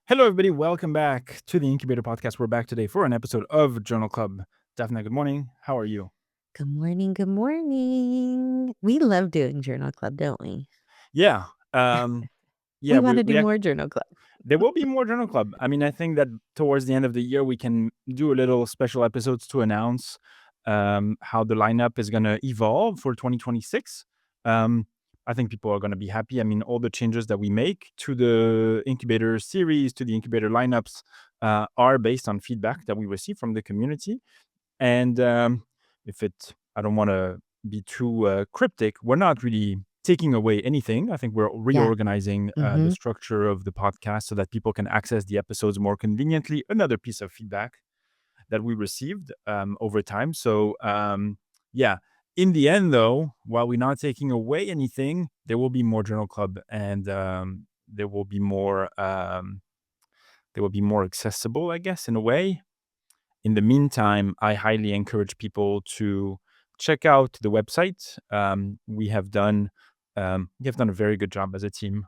Hello, everybody. Welcome back to the Incubator Podcast. We're back today for an episode of Journal Club. Daphna, good morning. How are you? Good morning. Good morning. We love doing journal club, don't we? Yeah. We want to do more journal club. There will be more Journal Club. I mean, I think that towards the end of the year, we can do a little special episodes to announce how the lineup is going to evolve for 2026. I think people are going to be happy. I mean, all the changes that we make to the incubator series, to the incubator lineups, are based on feedback that we receive from the community. And I don't want to be too cryptic, we're not really taking away anything. I think we're reorganizing the structure of the podcast so that people can access the episodes more conveniently. Another piece of feedback that we received over time. So, yeah. In the end, though, while we're not taking away anything, there will be more Journal Club, and there will be more accessible, I guess, in a way. In the meantime, I highly encourage people to check out the website. We have done a very good job as a team.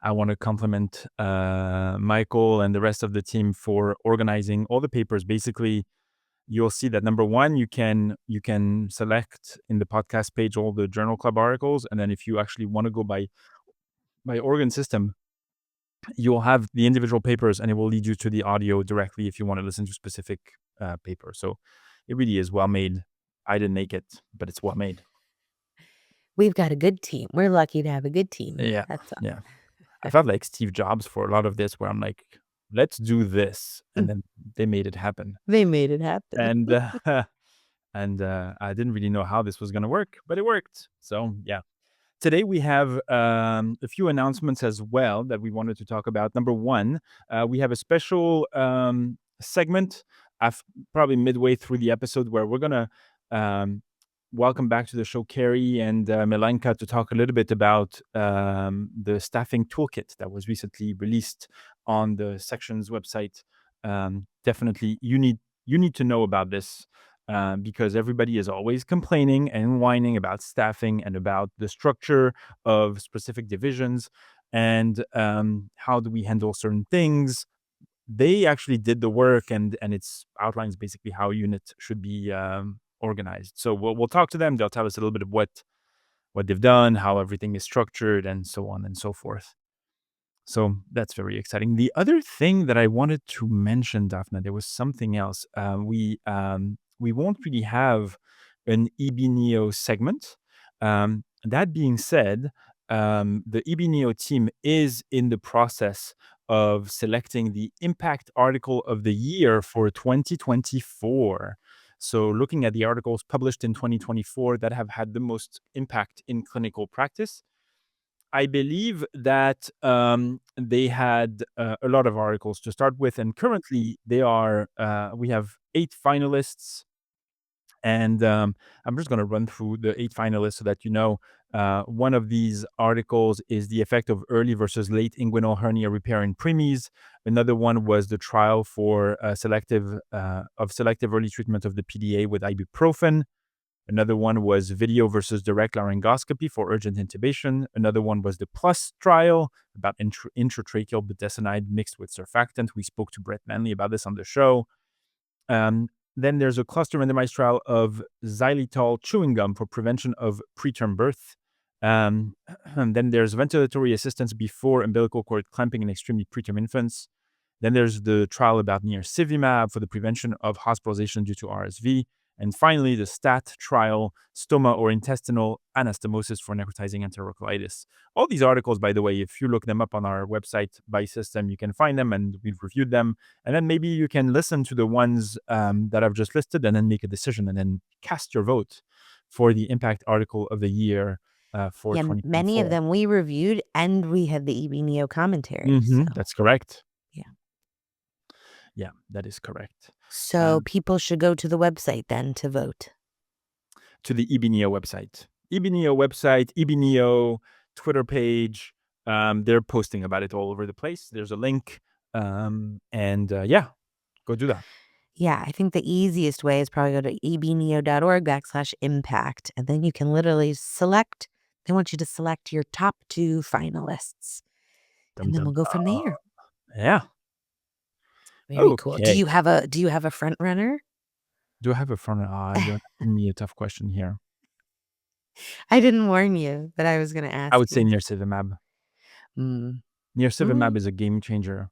I want to compliment Michael and the rest of the team for organizing all the papers. Basically, you'll see that number one, you can select in the podcast page all the Journal Club articles, and then if you actually want to go by organ system, you'll have the individual papers, and it will lead you to the audio directly if you want to listen to specific paper. So it really is well made. I didn't make it, but it's well made. We've got a good team. We're lucky to have a good team. Yeah, That's all. yeah. I felt like Steve Jobs for a lot of this, where I'm like, let's do this, and then they made it happen. They made it happen. And I didn't really know how this was going to work, but it worked. So yeah. Today we have a few announcements as well that we wanted to talk about. Number one, we have a special segment probably midway through the episode where we're going to welcome back to the show Kerri and Milenka to talk a little bit about the staffing toolkit that was recently released on the section's website. Definitely, you need to know about this. Because everybody is always complaining and whining about staffing and about the structure of specific divisions and how do we handle certain things. They actually did the work, and it's outlines basically how units should be organized. So we'll talk to them. They'll tell us a little bit of what they've done, how everything is structured, and so on and so forth. So that's very exciting. The other thing that I wanted to mention, Daphna, there was something else. We won't really have an EB-Neo segment. That being said, the EB-Neo team is in the process of selecting the impact article of the year for 2024. So looking at the articles published in 2024 that have had the most impact in clinical practice, I believe that they had a lot of articles to start with, and currently we have 8 finalists, and I'm just going to run through the 8 finalists so that you know. One of these articles is the effect of early versus late inguinal hernia repair in preemies. Another one was the trial for selective early treatment of the PDA with ibuprofen. Another one was video versus direct laryngoscopy for urgent intubation. Another one was the PLUS trial about intratracheal budesonide mixed with surfactant. We spoke to Brett Manley about this on the show. Then there's a cluster randomized trial of xylitol chewing gum for prevention of preterm birth. And then there's ventilatory assistance before umbilical cord clamping in extremely preterm infants. Then there's the trial about nirsevimab for the prevention of hospitalization due to RSV. And finally, the STAT trial, stoma or intestinal anastomosis for necrotizing enterocolitis. All these articles, by the way, if you look them up on our website by system, you can find them, and we've reviewed them. And then maybe you can listen to the ones that I've just listed and then make a decision and then cast your vote for the impact article of the year for 2024. Many of them we reviewed, and we had the EB-Neo commentary. So. That's correct. Yeah. Yeah, that is correct. So people should go to the website then to vote. To the EB-Neo website. EB-Neo website, EB-Neo Twitter page. They're posting about it all over the place. There's a link. Yeah, go do that. Yeah, I think the easiest way is probably go to ebneo.org/impact, and then you can literally select. They want you to select your top 2 finalists, and then we'll go from there. Yeah. Very cool. Do Okay. you have a front runner? Do I have a front? You're asking me a tough question here. I didn't warn you that I was gonna I ask would say you. nirsevimab. Mm. Nirsevimab Mm. is a game changer.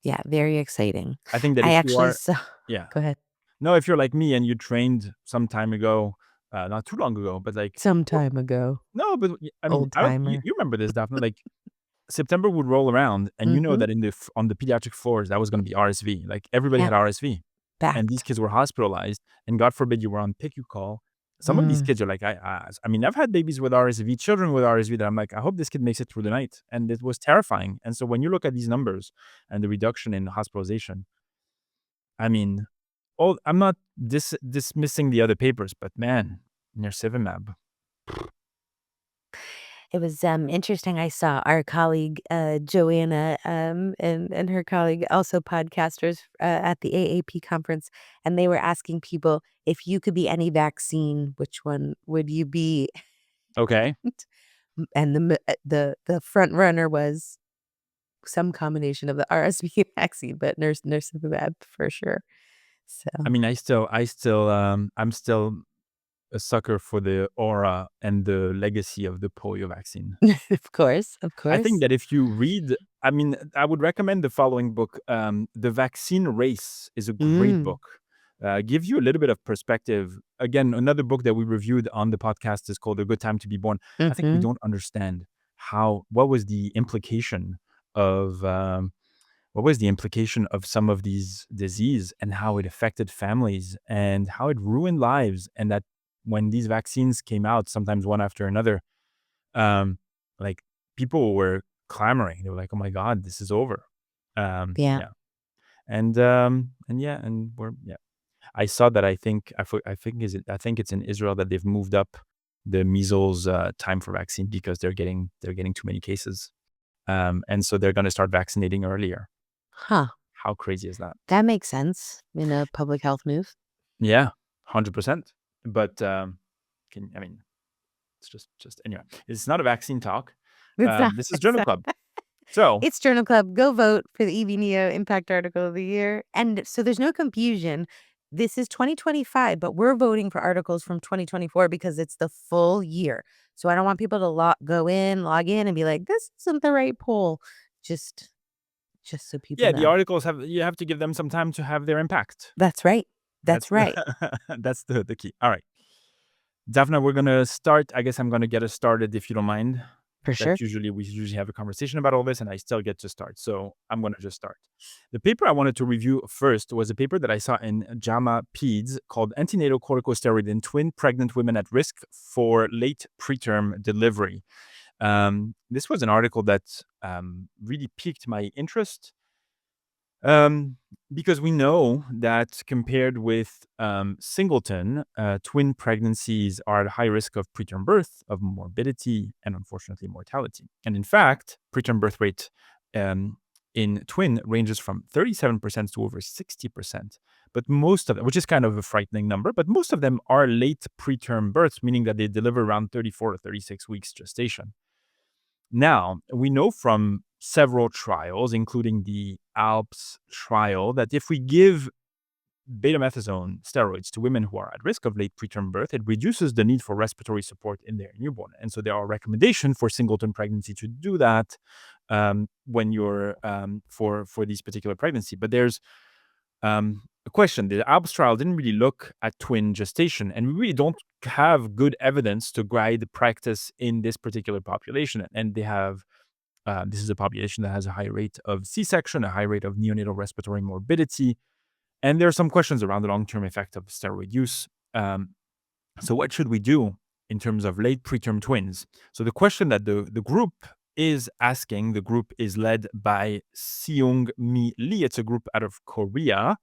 Yeah, very exciting. I think that I if you actually are, saw yeah, Go ahead. no, if you're like me and you trained some time ago, not too long ago, but like, Some time ago, no, but I mean, old I don't. You, timer. you remember this, Daphna? Like September would roll around, and you know Mhm. that on the pediatric floors that was going to be RSV. Like everybody Yeah, had RSV, and these fact. kids were hospitalized. And God forbid you were on PICU call. Some of these Mm. kids are like, I mean, I've had babies with RSV, children with RSV that I'm like, I hope this kid makes it through the night, and it was terrifying. And so when you look at these numbers and the reduction in hospitalization, I mean, I'm not dismissing the other papers, but man, nirsevimab. It was, interesting. I saw our colleague, Joanna, and her colleague, also podcasters, at the AAP conference, and they were asking people, "If you could be any vaccine, which one would you be?" Okay. And the front runner was some combination of the RSV vaccine, but Nursimab for sure. So, I mean, I'm still a sucker for the aura and the legacy of the polio vaccine. of course, of I think course. that if you read, I mean, I would recommend the following book. The Vaccine Race is a great Mm. book. Gives you a little bit of perspective. Again, another book that we reviewed on the podcast is called A Good Time to Be Born. I think we Mhm. don't understand what was the implication of some of these disease and how it affected families and how it ruined lives, and that when these vaccines came out, sometimes one after another, um, like people were clamoring. They were like, "Oh my god, this is over." Yeah. Yeah, and yeah, and we're yeah. I saw that. I think it's in Israel that they've moved up the measles time for vaccine because they're getting too many cases, and so they're going to start vaccinating earlier. Huh. How crazy is that? That makes sense in a public health move. Yeah, 100%. But I mean, it's just anyway. It's not a vaccine talk. It's not This is it's Journal not Club. So it's Journal Club. Go vote for the EV Neo Impact Article of the Year. And so there's no confusion. This is 2025, but we're voting for articles from 2024 because it's the full year. So I don't want people to log in and be like, this isn't the right poll. Just just so people yeah, the know. articles you have to give them some time to have their impact. That's right. That's That's right. that's the key. All right, Daphna, we're gonna start. I guess I'm gonna get us started if you don't mind. For sure. We usually have a conversation about all this, and I still get to start. So I'm gonna just start. The paper I wanted to review first was a paper that I saw in JAMA Peds called "Antenatal Corticosteroid in Twin Pregnant Women at Risk for Late Preterm Delivery." This was an article that really piqued my interest. Um, because we know that compared with singleton, twin pregnancies are at high risk of preterm birth, of morbidity, and unfortunately mortality. And in fact, preterm birth rate in twin ranges from 37% to over 60%. But most of them, which is kind of a frightening number, but most of them are late preterm births, meaning that they deliver around 34 or 36 weeks gestation. Now, we know from several trials, including the ALPS trial, that if we give betamethasone steroids to women who are at risk of late preterm birth, it reduces the need for respiratory support in their newborn. And so there are recommendations for singleton pregnancy to do that when you're for these particular pregnancy. But there's a question. The ALPS trial didn't really look at twin gestation, and we really don't have good evidence to guide practice in this particular population. And they have this is a population that has a high rate of C-section, a high rate of neonatal respiratory morbidity, and there are some questions around the long-term effect of steroid use. So what should we do in terms of late preterm twins? So the question that the group is asking, the group is led by Seung Mi Lee. It's a group out of Korea.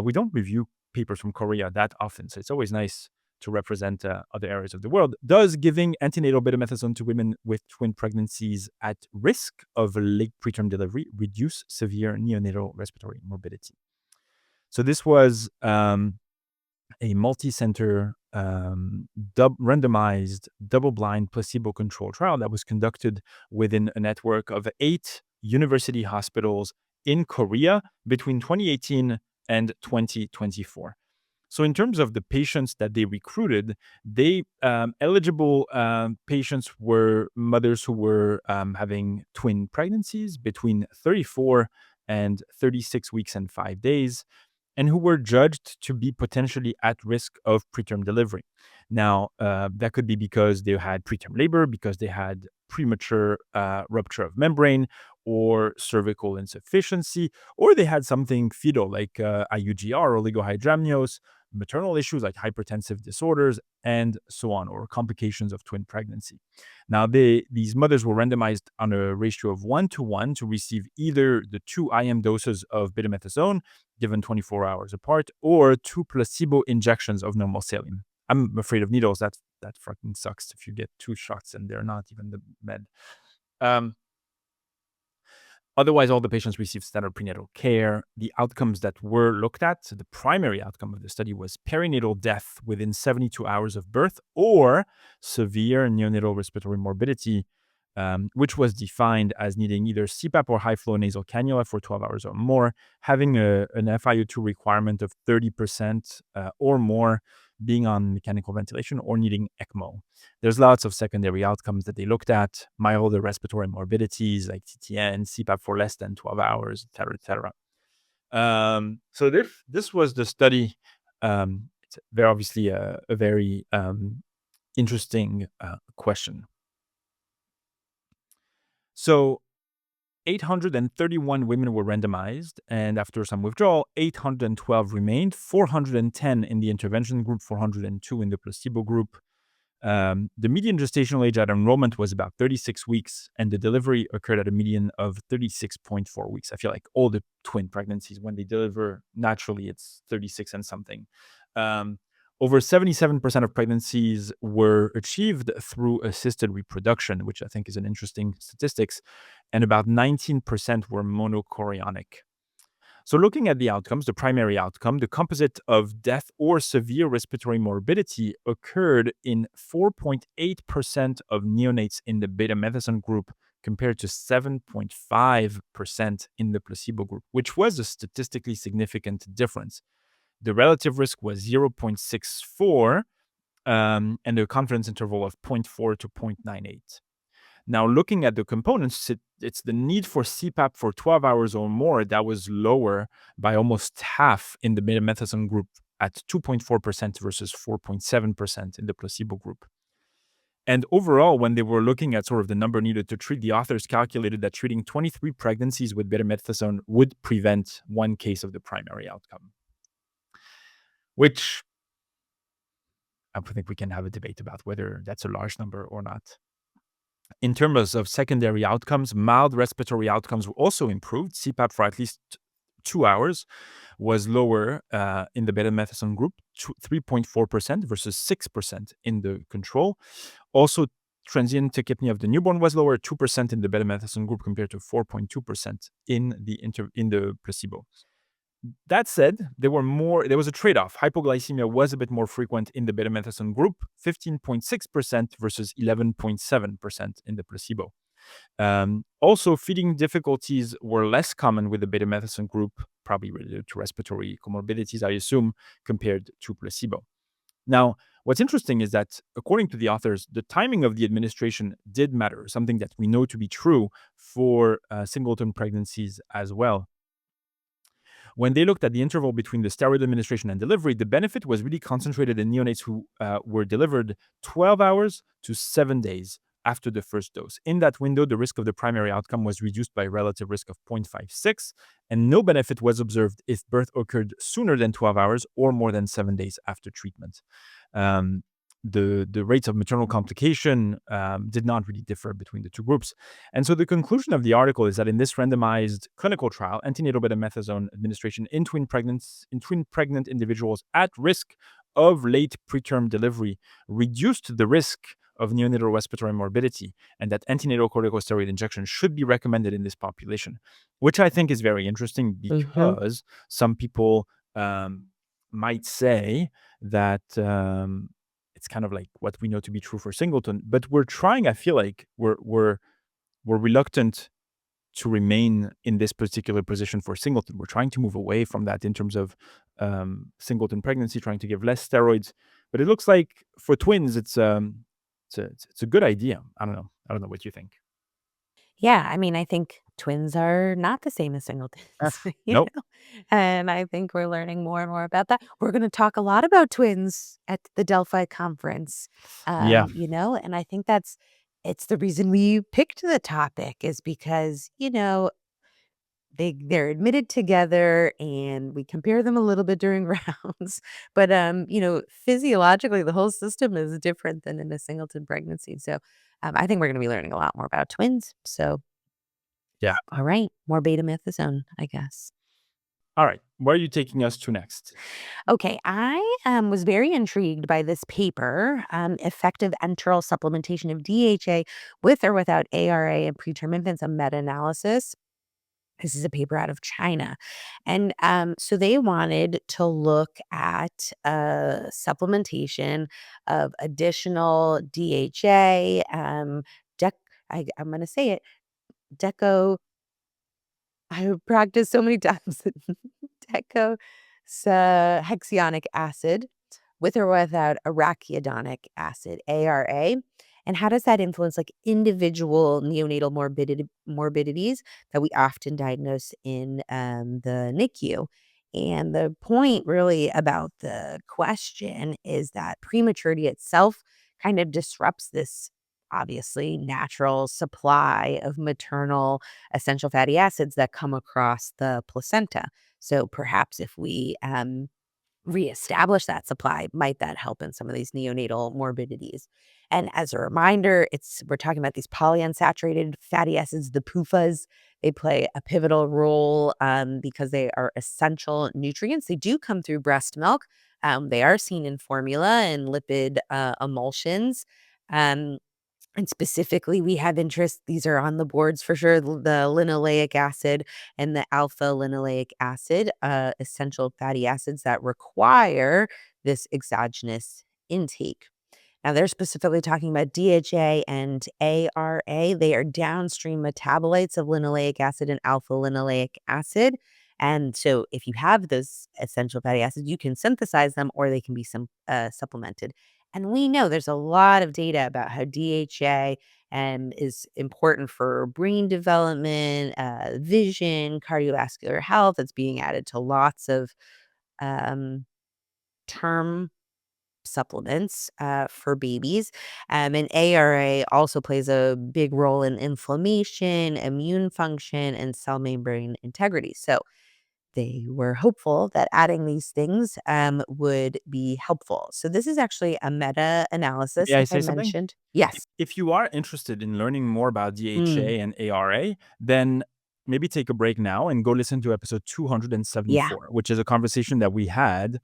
We don't review papers from Korea that often, so it's always nice to represent other areas of the world. Does giving antenatal betamethasone to women with twin pregnancies at risk of late preterm delivery reduce severe neonatal respiratory morbidity? So this was a multi-center, randomized, double-blind, placebo-controlled trial that was conducted within a network of 8 university hospitals in Korea between 2018 and 2024. So in terms of the patients that they recruited, they eligible patients were mothers who were having twin pregnancies between 34 and 36 weeks and 5 days, and who were judged to be potentially at risk of preterm delivery. Now, that could be because they had preterm labor, because they had premature rupture of membrane or cervical insufficiency, or they had something fetal like IUGR, oligohydramnios, maternal issues like hypertensive disorders, and so on, or complications of twin pregnancy. Now, these mothers were randomized on a ratio of 1:1 to receive either the 2 IM doses of betamethasone given 24 hours apart, or 2 placebo injections of normal saline. I'm afraid of needles. That fucking sucks if you get 2 shots and they're not even the med. Um, Otherwise, all the patients received standard prenatal care. The outcomes that were looked at, so the primary outcome of the study was perinatal death within 72 hours of birth or severe neonatal respiratory morbidity, which was defined as needing either CPAP or high flow nasal cannula for 12 hours or more, having an FiO2 requirement of 30% or more, being on mechanical ventilation, or needing ECMO. There's lots of secondary outcomes that they looked at, milder respiratory morbidities like TTN, CPAP for less than 12 hours, et cetera, et cetera. So this was the study. It's very obviously a very interesting question. So 831 women were randomized, and after some withdrawal, 812 remained, 410 in the intervention group, 402 in the placebo group. The median gestational age at enrollment was about 36 weeks, and the delivery occurred at a median of 36.4 weeks. I feel like all the twin pregnancies, when they deliver naturally, it's 36 and something. Over 77% of pregnancies were achieved through assisted reproduction, which I think is an interesting statistics, and about 19% were monochorionic. So looking at the outcomes, the primary outcome, the composite of death or severe respiratory morbidity occurred in 4.8% of neonates in the betamethasone group compared to 7.5% in the placebo group, which was a statistically significant difference. The relative risk was 0.64 and the confidence interval of 0.4 to 0.98. Now, looking at the components, it's the need for CPAP for 12 hours or more that was lower by almost half in the betamethasone group at 2.4% versus 4.7% in the placebo group. And overall, when they were looking at sort of the number needed to treat, the authors calculated that treating 23 pregnancies with betamethasone would prevent 1 case of the primary outcome, which I think we can have a debate about whether that's a large number or not. In terms of secondary outcomes, mild respiratory outcomes were also improved. CPAP for at least 2 hours was lower in the betamethasone group, 3.4% versus 6% in the control. Also, transient tachypnea of the newborn was lower, 2% in the betamethasone group compared to 4.2% in the placebo. That said, there was a trade-off. Hypoglycemia was a bit more frequent in the betamethasone group, 15.6% versus 11.7% in the placebo. Also, feeding difficulties were less common with the betamethasone group, probably related to respiratory comorbidities, I assume, compared to placebo. Now, what's interesting is that, according to the authors, the timing of the administration did matter, something that we know to be true for singleton pregnancies as well. When they looked at the interval between the steroid administration and delivery, the benefit was really concentrated in neonates who were delivered 12 hours to 7 days after the first dose. In that window, the risk of the primary outcome was reduced by a relative risk of 0.56, and no benefit was observed if birth occurred sooner than 12 hours or more than 7 days after treatment. The rates of maternal complication did not really differ between the two groups. And so the conclusion of the article is that in this randomized clinical trial, antenatal betamethasone administration in twin pregnant individuals at risk of late preterm delivery reduced the risk of neonatal respiratory morbidity, and that antenatal corticosteroid injection should be recommended in this population, which I think is very interesting because some people might say that it's kind of like what we know to be true for singleton, but we're trying, I feel like we're reluctant to remain in this particular position for singleton. We're trying to move away from that in terms of singleton pregnancy, trying to give less steroids. But it looks like for twins, it's a good idea. I don't know. I don't know what you think. Yeah, I mean, I think twins are not the same as Ah, singletons, nope. and I think we're learning more and more about that. We're gonna talk a lot about twins at the Delphi conference, Yeah. and I think it's the reason we picked the topic is because, they're admitted together and we compare them a little bit during rounds. But physiologically the whole system is different than in a singleton pregnancy. So I think we're gonna be learning a lot more about twins. So Yeah. all right, more beta mythosome, I guess. All right. Where are you taking us to next? Okay, I was very intrigued by this paper, effective enteral supplementation of DHA with or without ARA in preterm infants, a meta-analysis. This is a paper out of China. And so they wanted to look at supplementation of additional DHA, I'm going to say it, deco. I practiced so many times. Decohexaonic acid with or without arachidonic acid, ARA. And how does that influence like individual neonatal morbidities that we often diagnose in the NICU? And the point really about the question is that prematurity itself kind of disrupts this obviously natural supply of maternal essential fatty acids that come across the placenta. So perhaps if we reestablish that supply, might that help in some of these neonatal morbidities? And as a reminder, we're talking about these polyunsaturated fatty acids, the PUFAs. They play a pivotal role because they are essential nutrients. They do come through breast milk. They are seen in formula and lipid emulsions. Um, and specifically, we have interest, these are on the boards for sure, the linoleic acid and the alpha linoleic acid, essential fatty acids that require this exogenous intake. Now, they're specifically talking about DHA and ARA. They are downstream metabolites of linoleic acid and alpha linoleic acid. And so, if you have those essential fatty acids, you can synthesize them or they can be supplemented. And we know there's a lot of data about how DHA is important for brain development, vision, cardiovascular health. It's being added to lots of um, term supplements for babies. And ARA also plays a big role in inflammation, immune function, and cell membrane integrity. So they were hopeful that adding these things would be helpful. So this is actually a meta analysis, May I like I say something? mentioned. Yes. If you are interested in learning more about Mm, DHA and ARA, then maybe take a break now and go listen to episode yeah. 274, which is a conversation that we had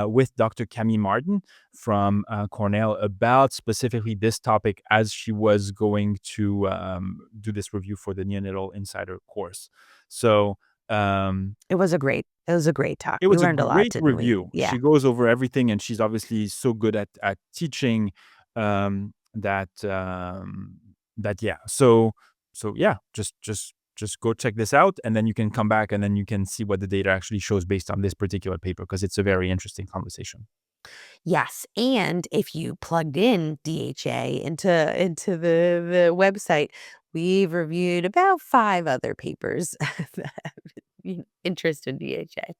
with Dr. Camille Martin from Cornell about specifically this topic as she was going to do this review for the Neonatal Insider course. So, It was a great talk. it We was a learned a lot, great didn't we? review. Yeah. She goes over everything, and she's obviously so good at teaching that yeah. So yeah, just go check this out, and then you can come back, and then you can see what the data actually shows based on this particular paper because it's a very interesting conversation. Yes, and if you plugged in DHA into the website, we've reviewed about 5 other papers that have interest in DHA.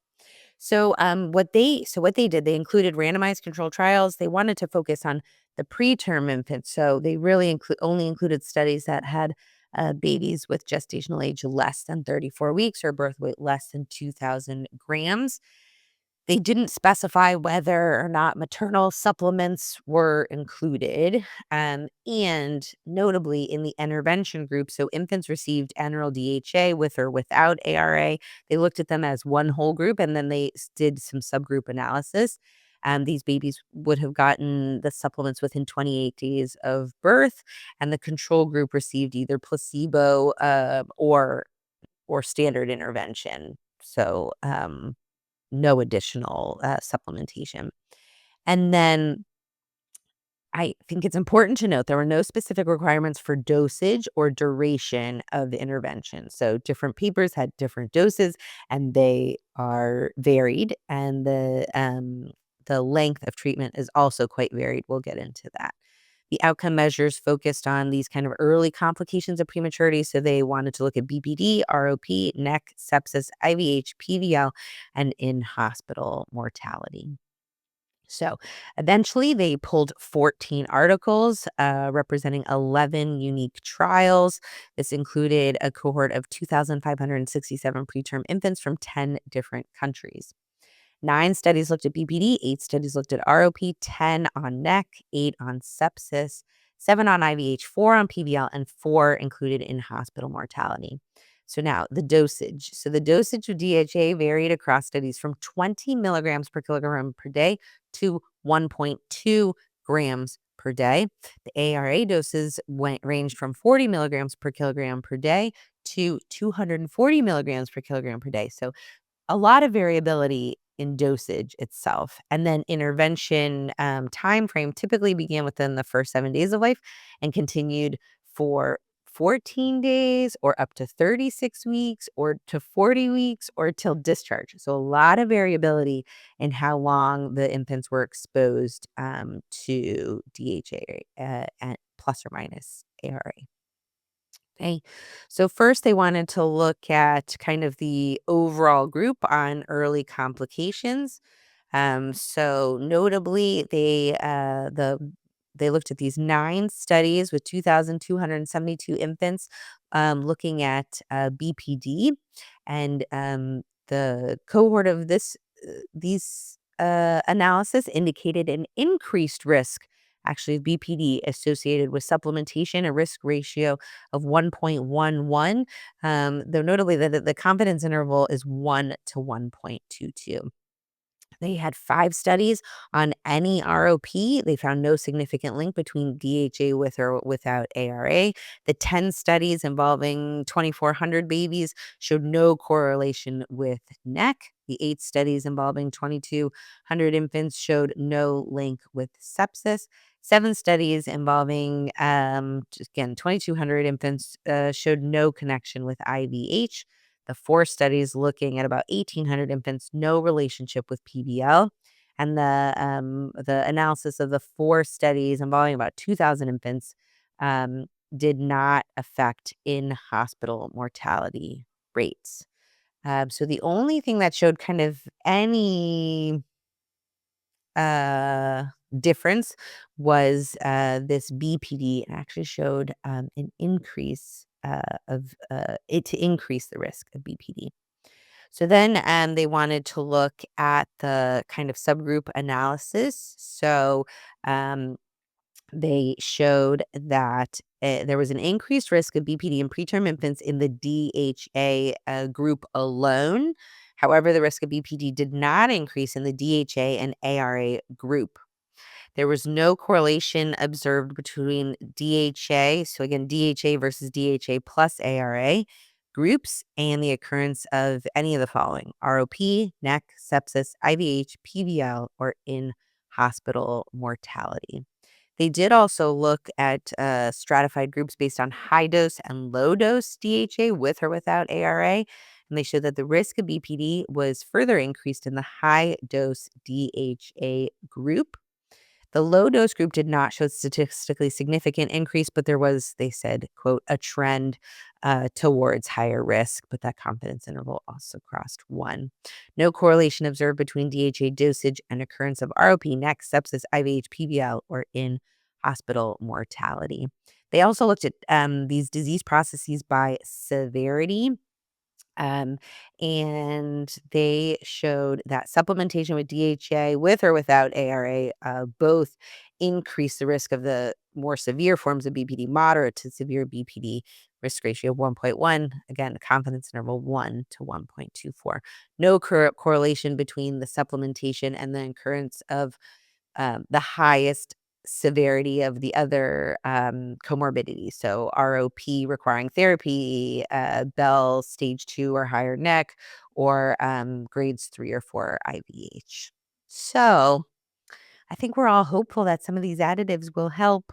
So what they did, they included randomized controlled trials. They wanted to focus on the preterm infants. So they really only included studies that had babies with gestational age less than 34 weeks or birth weight less than 2,000 grams. They didn't specify whether or not maternal supplements were included. And notably, in the intervention group, so infants received enteral DHA with or without ARA. They looked at them as one whole group and then they did some subgroup analysis. These babies would have gotten the supplements within 28 days of birth, and the control group received either placebo or standard intervention. So, no additional supplementation. And then I think it's important to note there were no specific requirements for dosage or duration of the intervention. So different papers had different doses and they are varied, and the length of treatment is also quite varied. We'll get into that. The outcome measures focused on these kind of early complications of prematurity. So they wanted to look at BPD, ROP, NEC, sepsis, IVH, PVL, and in hospital mortality. So eventually they pulled 14 articles representing 11 unique trials. This included a cohort of 2,567 preterm infants from 10 different countries. 9 studies looked at BPD, 8 studies looked at ROP, 10 on NEC, 8 on sepsis, 7 on IVH, 4 on PVL, and 4 included in hospital mortality. So now the dosage. So the dosage of DHA varied across studies from 20 milligrams per kilogram per day to 1.2 grams per day. The ARA doses ranged from 40 milligrams per kilogram per day to 240 milligrams per kilogram per day. So a lot of variability in dosage itself. And then intervention time frame typically began within the first 7 days of life and continued for 14 days or up to 36 weeks or to 40 weeks or till discharge. So a lot of variability in how long the infants were exposed to DHA and plus or minus ARA. Okay. So first they wanted to look at kind of the overall group on early complications. So notably, they looked at these 9 studies with 2,272 infants, looking at BPD, and the cohort of these analysis indicated an increased risk. Actually, of BPD associated with supplementation, a risk ratio of 1.11. Though notably, the confidence interval is 1 to 1.22. They had 5 studies on any ROP. They found no significant link between DHA with or without ARA. The 10 studies involving 2,400 babies showed no correlation with NEC. The 8 studies involving 2,200 infants showed no link with sepsis. 7 studies involving, just again, 2,200 infants showed no connection with IVH. The 4 studies looking at about 1,800 infants, no relationship with PBL. And the analysis of the 4 studies involving about 2,000 infants did not affect in-hospital mortality rates. So the only thing that showed kind of any uh, difference was this BPD, and actually showed an increase of it to increase the risk of BPD. So then they wanted to look at the kind of subgroup analysis. So um, they showed that there was an increased risk of BPD in preterm infants in the DHA group alone. However, the risk of BPD did not increase in the DHA and ARA group. There was no correlation observed between DHA, so again, DHA versus DHA plus ARA groups, and the occurrence of any of the following: ROP, NEC, sepsis, IVH, PVL, or in hospital mortality. They did also look at stratified groups based on high dose and low dose DHA with or without ARA. And they showed that the risk of BPD was further increased in the high dose DHA group. The low dose group did not show statistically significant increase, but there was, they said, quote, a trend towards higher risk, but that confidence interval also crossed 1. No correlation observed between DHA dosage and occurrence of ROP, NEC, sepsis, IVH, PVL, or in hospital mortality. They also looked at these disease processes by severity. Um, and they showed that supplementation with DHA, with or without ARA, both increase the risk of the more severe forms of BPD, moderate to severe BPD, risk ratio of 1.1. Again, confidence interval 1 to 1.24. No correlation between the supplementation and the occurrence of the highest severity of the other comorbidities. So ROP requiring therapy, Bell stage 2 or higher NEC, or grades 3 or 4 IVH. So I think we're all hopeful that some of these additives will help.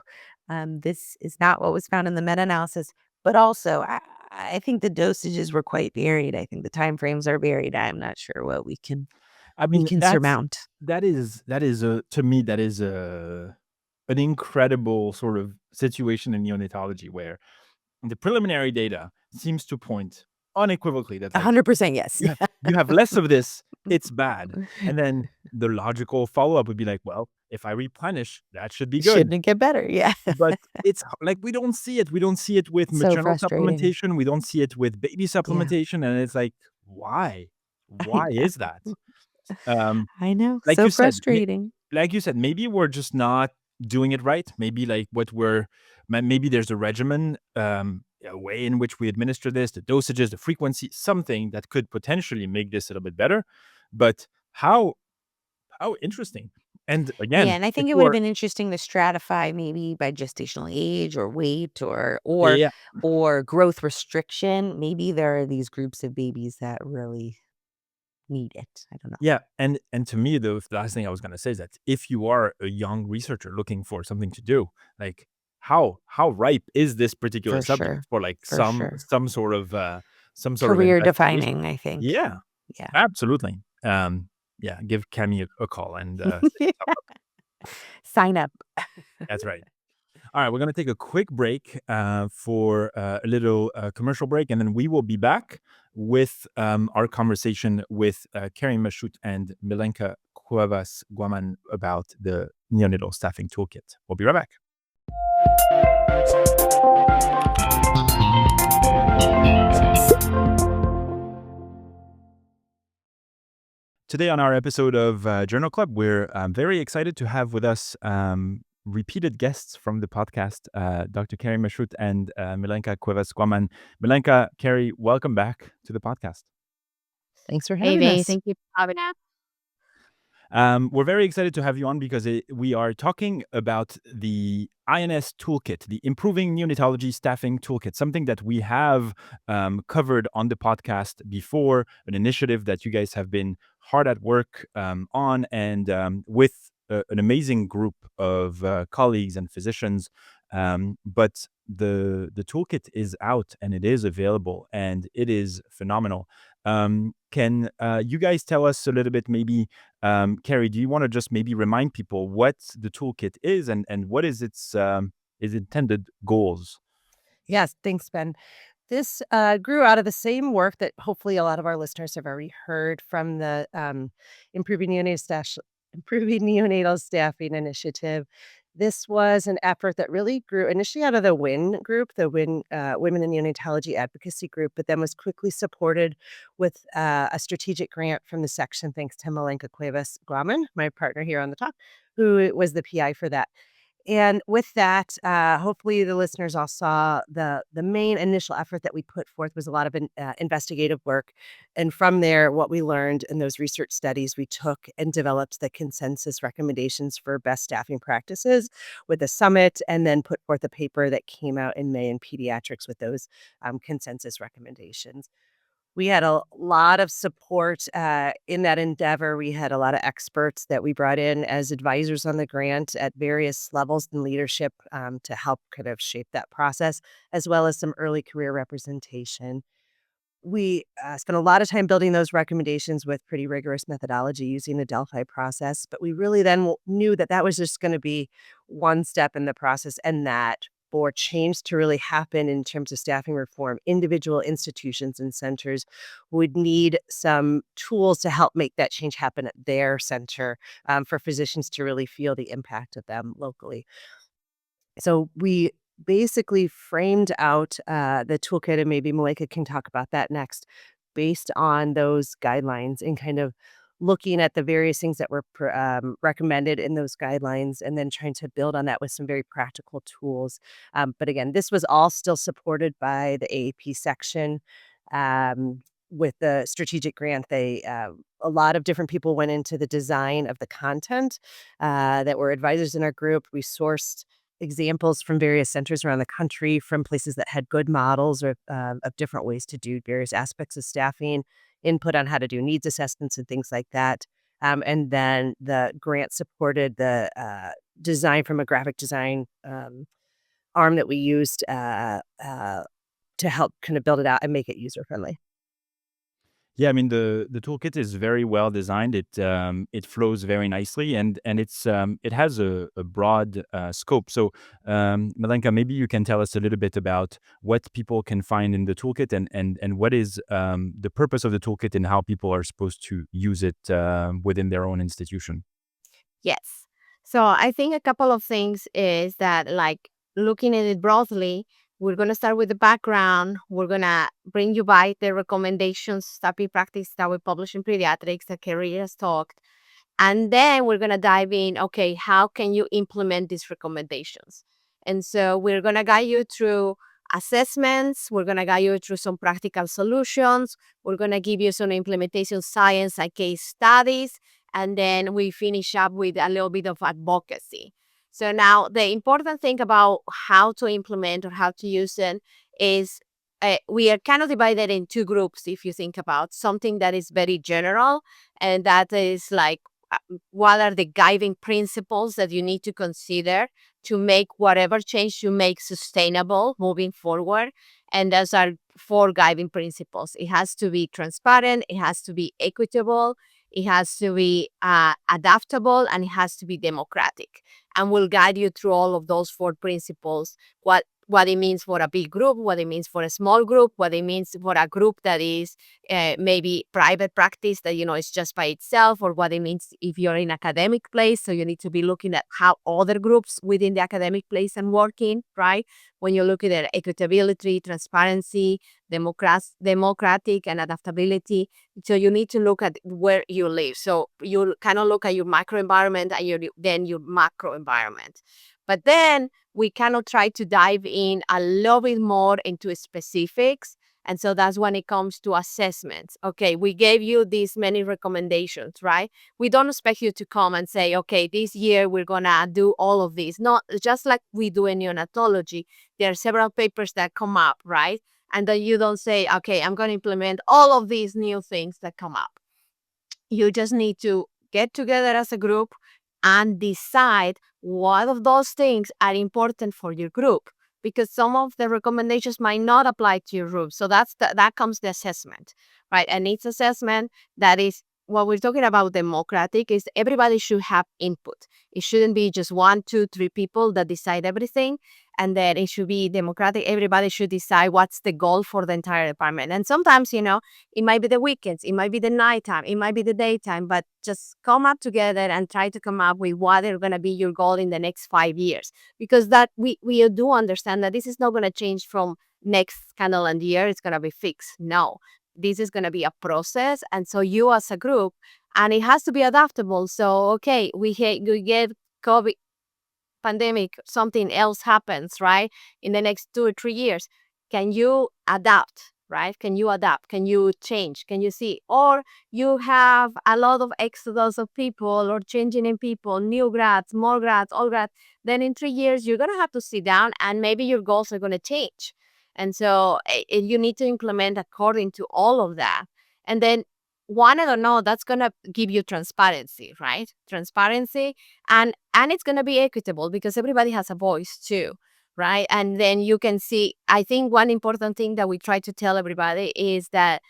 This is not what was found in the meta-analysis, but also I think the dosages were quite varied. I think the timeframes are varied. I'm not sure what I we mean, can surmount. that is a to me, that is a an incredible sort of situation in neonatology where the preliminary data seems to point unequivocally that, like, 100% yes. you have less of this, it's bad. And then the logical follow-up would be like, "Well, if I replenish, that should be good." Shouldn't it get better? Yeah. But it's like, we don't see it. We don't see it with So maternal frustrating. supplementation, we don't see it with baby Yeah. supplementation, and it's like, why? I Why know. is that? Um, I know. like So you said, frustrating. maybe we're just not doing it right. Maybe, like, maybe there's a regimen, a way in which we administer this, the dosages, the frequency, something that could potentially make this a little bit better. But how interesting. And Yeah, again, and I if think it you would have are been interesting to stratify maybe by gestational age or weight or yeah. or growth restriction. Maybe there are these groups of babies that really need it. I don't know. Yeah, and to me, the last thing I was gonna say is that if you are a young researcher looking for something to do, like, how ripe is this particular For subject sure. for, like, For sure. some sort of Career investigation? defining, I think. Yeah, Yeah. absolutely. Yeah, give Cami a call and say what's up. Sign up. That's right. All right, we're going to take a quick break for a little commercial break, and then we will be back with our conversation with Kerri Machut and Milenka Cuevas Guaman about the neonatal staffing toolkit. We'll be right back. Today on our episode of Journal Club, we're very excited to have with us repeated guests from the podcast, Dr. Kerri Machut and Milenka Cuevas Guaman. Milenka, Kerri, welcome back to the podcast. Thanks for Hey, having Vay. us. Thank you for having us. We're very excited to have you on because we are talking about the INS toolkit, the Improving Neonatology Staffing Toolkit, something that we have covered on the podcast before, an initiative that you guys have been hard at work on, and with an amazing group of colleagues and physicians. But the toolkit is out and it is available and it is phenomenal. Can you guys tell us a little bit, maybe, Kerri, do you want to just maybe remind people what the toolkit is and what is its intended goals? Yes, thanks, Ben. This grew out of the same work that hopefully a lot of our listeners have already heard from the Improving Neonatal Staffing Initiative. This was an effort that really grew initially out of the WIN group, the WIN Women in Neonatology Advocacy Group, but then was quickly supported with a strategic grant from the section, thanks to Milenka Cuevas Guaman, my partner here on the talk, who was the PI for that. And with that, hopefully the listeners all saw the main initial effort that we put forth was a lot of investigative work. And from there, what we learned in those research studies, we took and developed the consensus recommendations for best staffing practices with a summit, and then put forth a paper that came out in May in Pediatrics with those consensus recommendations. We had a lot of support, in that endeavor. We had a lot of experts that we brought in as advisors on the grant at various levels in leadership, to help kind of shape that process, as well as some early career representation. We spent a lot of time building those recommendations with pretty rigorous methodology using the Delphi process, but we really then knew that that was just going to be one step in the process, and that for change to really happen in terms of staffing reform, individual institutions and centers would need some tools to help make that change happen at their center, for physicians to really feel the impact of them locally. So we basically framed out the toolkit, and maybe Malika can talk about that next, based on those guidelines and kind of looking at the various things that were recommended in those guidelines, and then trying to build on that with some very practical tools. But again, this was all still supported by the AAP section. With the strategic grant, a lot of different people went into the design of the content that were advisors in our group. We sourced examples from various centers around the country, from places that had good models of different ways to do various aspects of staffing, input on how to do needs assessments and things like that. And then the grant supported the design from a graphic design arm that we used to help kind of build it out and make it user friendly. Yeah, I mean the toolkit is very well designed. It flows very nicely, and it has a broad scope. So, Milenka, maybe you can tell us a little bit about what people can find in the toolkit, and what is the purpose of the toolkit, and how people are supposed to use it within their own institution. Yes. So I think a couple of things is that, like, looking at it broadly, we're going to start with the background. We're going to bring you by the recommendations, therapy practice that we publish in pediatrics that Kerri has talked. And then we're going to dive in, okay, how can you implement these recommendations? And so we're going to guide you through assessments. We're going to guide you through some practical solutions. We're going to give you some implementation science and case studies. And then we finish up with a little bit of advocacy. So now the important thing about how to implement or how to use it is we are kind of divided in two groups. If you think about something that is very general, and that is like, what are the guiding principles that you need to consider to make whatever change you make sustainable moving forward. And those are four guiding principles. It has to be transparent, it has to be equitable, it has to be adaptable, and it has to be democratic. And we'll guide you through all of those four principles, what it means for a big group, what it means for a small group, what it means for a group that is maybe private practice that, is just by itself, or what it means if you're in academic place. So you need to be looking at how other groups within the academic place and working, right? When you're looking at equitability, transparency, democratic, and adaptability. So you need to look at where you live. So you kind of look at your microenvironment and then your macro environment. But then we cannot try to dive in a little bit more into specifics. And so that's when it comes to assessments. Okay, we gave you these many recommendations, right? We don't expect you to come and say, okay, this year we're going to do all of these. Not just like we do in neonatology. There are several papers that come up, right? And then you don't say, okay, I'm going to implement all of these new things that come up. You just need to get together as a group and decide what of those things are important for your group, because some of the recommendations might not apply to your group. So that comes the assessment, right? A needs assessment, that is what we're talking about democratic, is everybody should have input. It shouldn't be just 1, 2, 3 people that decide everything. And then it should be democratic. Everybody should decide what's the goal for the entire department. And sometimes, it might be the weekends, it might be the nighttime, it might be the daytime, but just come up together and try to come up with what are going to be your goal in the next 5 years. Because that we do understand that this is not going to change from next calendar year, it's going to be fixed. No, this is going to be a process. And so you as a group, and it has to be adaptable. So, okay, we get COVID pandemic, something else happens, right? In the next 2 or 3 years, can you adapt, right? Can you adapt? Can you change? Can you see? Or you have a lot of exodus of people or changing in people, new grads, more grads, all grads. Then in 3 years, you're going to have to sit down and maybe your goals are going to change. And so you need to implement according to all of that. And then want it or not, that's going to give you transparency, right? Transparency, and it's going to be equitable because everybody has a voice too, right? And then you can see, I think one important thing that we try to tell everybody is that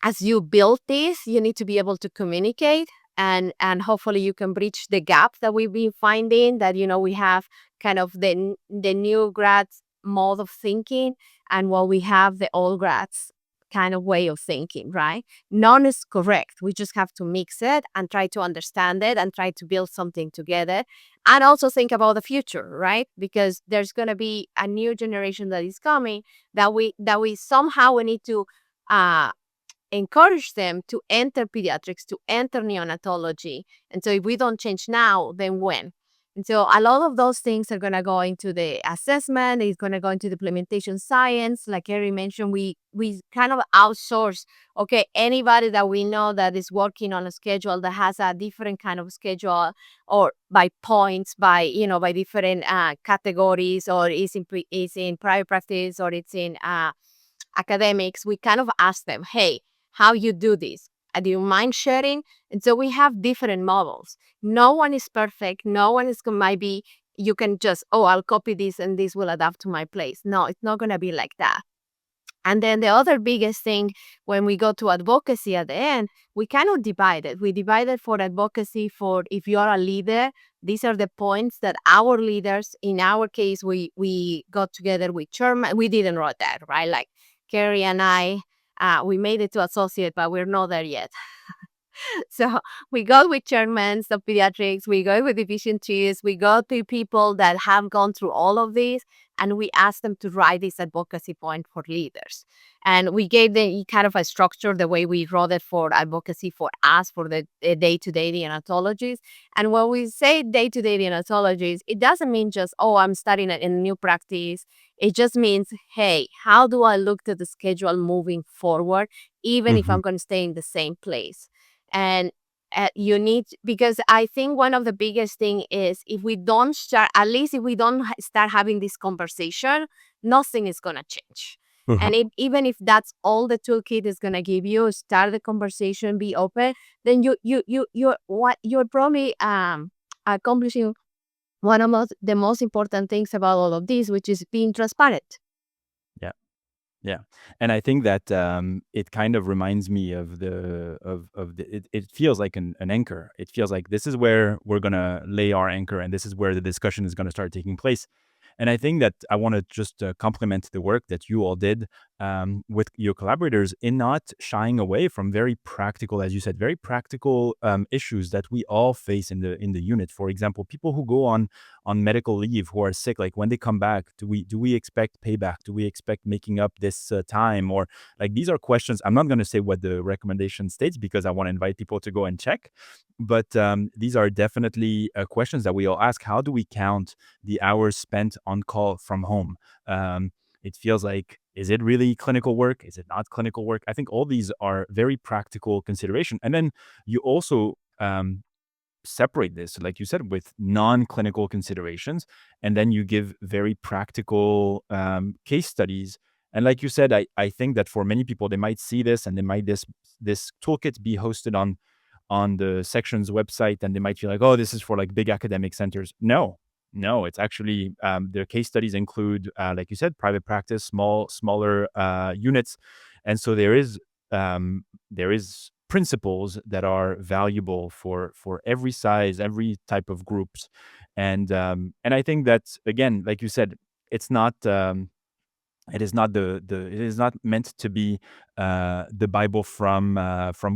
as you build this, you need to be able to communicate, and hopefully you can bridge the gap that we've been finding, that we have kind of the new grads mode of thinking, and while we have the old grads kind of way of thinking, right? None is correct. We just have to mix it and try to understand it and try to build something together, and also think about the future, right? Because there's going to be a new generation that is coming, that we somehow we need to encourage them to enter pediatrics, to enter neonatology. And so if we don't change now, then when? And so a lot of those things are going to go into the assessment. It's going to go into the implementation science. Like Kerri mentioned, we kind of outsource, okay, anybody that we know that is working on a schedule that has a different kind of schedule, or by points, by, by different categories, or is in private practice, or it's in academics. We kind of ask them, hey, how you do this? do you mind sharing? And so we have different models. No one is perfect. No one is might be, you can just, oh, I'll copy this and this will adapt to my place. No, it's not going to be like that. And then the other biggest thing, when we go to advocacy at the end, we cannot divide it. We divide it for advocacy for if you are a leader. These are the points that our leaders, in our case, we got together with chairman. We didn't write that, right? Like Kerri and I, we made it to associate, but we're not there yet. So we go with chairmen of pediatrics, we go with division chiefs, we go to people that have gone through all of these, and we ask them to write this advocacy point for leaders. And we gave them kind of a structure, the way we wrote it for advocacy for us, for the day-to-day neonatologists. And when we say day-to-day neonatologists, it doesn't mean just, oh, I'm starting in a new practice. It just means, hey, how do I look to the schedule moving forward, even if I'm going to stay in the same place? And you need, because I think one of the biggest thing is if we don't start, at least if we don't start having this conversation, nothing is going to change. And even if that's all the toolkit is going to give you, start the conversation, be open, then you're probably accomplishing one of the most important things about all of this, which is being transparent. Yeah. Yeah. And I think that it kind of reminds me of it feels like an anchor. It feels like this is where we're going to lay our anchor and this is where the discussion is going to start taking place. And I think that I want to just compliment the work that you all did with your collaborators in not shying away from very practical, as you said, very practical issues that we all face in the unit. For example, people who go on medical leave, who are sick, like when they come back, do we expect payback? Do we expect making up this time? Or like these are questions. I'm not going to say what the recommendation states because I want to invite people to go and check. But these are definitely questions that we all ask. How do we count the hours spent on call from home? It feels like, is it really clinical work? Is it not clinical work? I think all these are very practical consideration. And then you also separate this, like you said, with non-clinical considerations, and then you give very practical case studies. And like you said, I think that for many people, they might see this and they might this toolkit be hosted on the section's website, and they might feel like, oh, this is for like big academic centers. No, it's actually their case studies include, like you said, private practice, smaller units, and so there is principles that are valuable for every size, every type of groups, and I think that again, like you said, it's not. It is not it is not meant to be the Bible from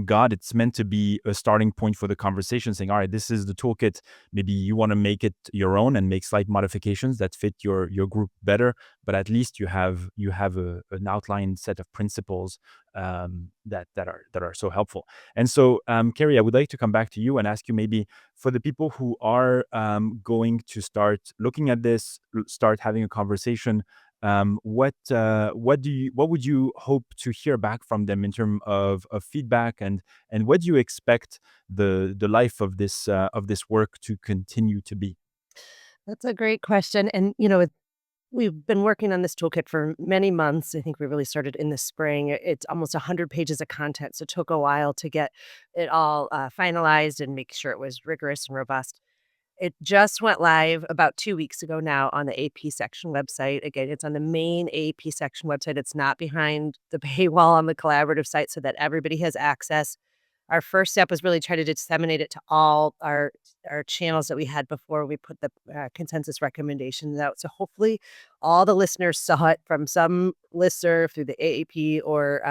God. It's meant to be a starting point for the conversation, saying, all right, this is the toolkit. Maybe you want to make it your own and make slight modifications that fit your group better, but at least you have an outlined set of principles that are so helpful. And so, Kerri, I would like to come back to you and ask you, maybe for the people who are going to start looking at this, start having a conversation, what would you hope to hear back from them in terms of feedback, and what do you expect the life of this work to continue to be? That's a great question. And, we've been working on this toolkit for many months. I think we really started in the spring. It's almost 100 pages of content, so it took a while to get it all finalized and make sure it was rigorous and robust. It just went live about 2 weeks ago now on the AP section website. Again, it's on the main AP section website. It's not behind the paywall on the collaborative site so that everybody has access. Our first step was really try to disseminate it to all our channels that we had before we put the consensus recommendations out. So hopefully all the listeners saw it from some listserv through the AAP or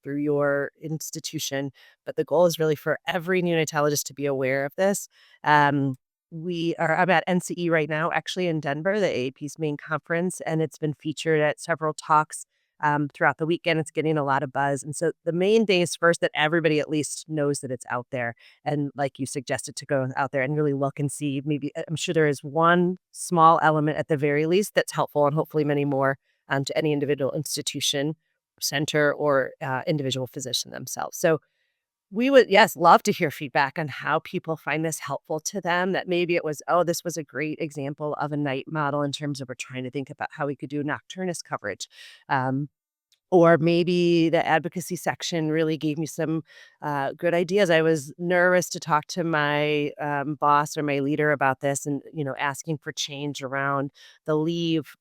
through your institution. But the goal is really for every neonatologist to be aware of this. I'm at NCE right now, actually in Denver, the AAP's main conference, and it's been featured at several talks throughout the weekend. It's getting a lot of buzz. And so the main day is first that everybody at least knows that it's out there. And like you suggested, to go out there and really look and see, maybe I'm sure there is one small element at the very least that's helpful, and hopefully many more to any individual institution, center, or individual physician themselves. So we would, yes, love to hear feedback on how people find this helpful to them, that maybe it was, oh, this was a great example of a night model in terms of we're trying to think about how we could do nocturnus coverage. Or maybe the advocacy section really gave me some good ideas. I was nervous to talk to my boss or my leader about this and, asking for change around the leave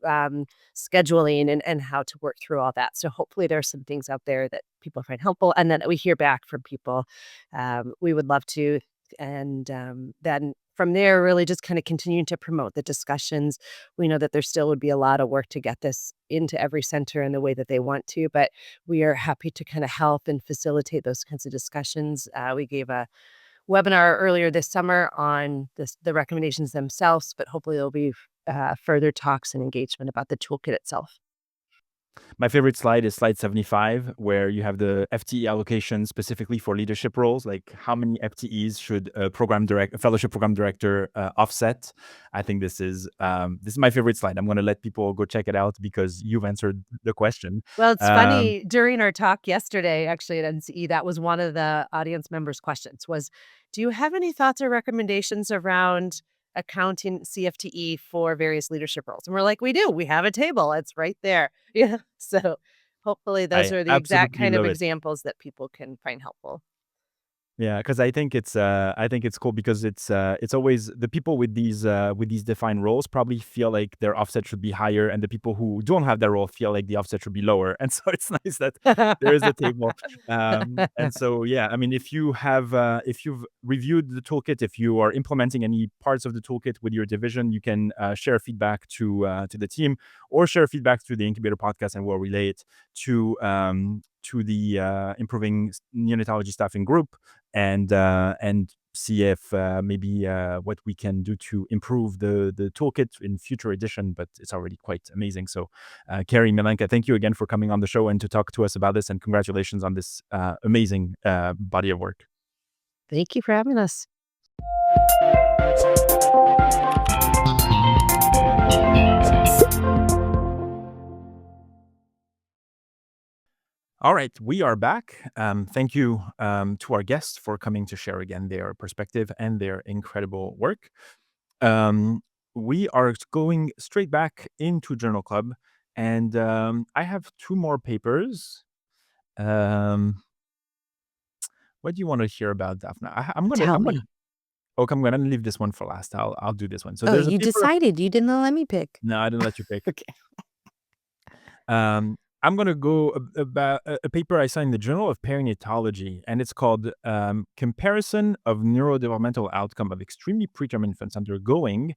scheduling and how to work through all that. So hopefully there's some things out there that people find helpful and that we hear back from people. We would love to. And then from there, really just kind of continuing to promote the discussions. We know that there still would be a lot of work to get this into every center in the way that they want to, but we are happy to kind of help and facilitate those kinds of discussions. We gave a webinar earlier this summer on the recommendations themselves, but hopefully there'll be further talks and engagement about the toolkit itself. My favorite slide is slide 75, where you have the FTE allocation specifically for leadership roles, like how many FTEs should a fellowship program director offset. I think this is my favorite slide. I'm going to let people go check it out because you've answered the question. Well, it's funny, during our talk yesterday, actually at NCE, that was one of the audience members' questions was, do you have any thoughts or recommendations around accounting CFTE for various leadership roles? And we're like, we do. We have a table. It's right there. Yeah. So hopefully those I are the exact absolutely kind of love it. examples that people can find helpful. Yeah, because I think it's cool because it's always the people with these defined roles probably feel like their offset should be higher, and the people who don't have that role feel like the offset should be lower. And so it's nice that there is a table. And so yeah, I mean, if you've reviewed the toolkit, if you are implementing any parts of the toolkit with your division, you can share feedback to the team or share feedback through the Incubator podcast, and we'll relay it to the Improving Neonatology Staffing group and see if maybe what we can do to improve the toolkit in future edition, but it's already quite amazing. So Kerri, Milenka, thank you again for coming on the show and to talk to us about this, and congratulations on this amazing body of work. Thank you for having us. All right, we are back. Thank you to our guests for coming to share again their perspective and their incredible work. We are going straight back into Journal Club, and I have two more papers. What do you want to hear about, Daphna? Tell me. I'm gonna leave this one for last. I'll do this one. So Oh, there's a you paper. decided. You didn't let me pick. No, I didn't let you pick. Okay. I'm going to go about a paper I saw in the Journal of Perinatology, and it's called Comparison of Neurodevelopmental Outcome of Extremely Preterm Infants Undergoing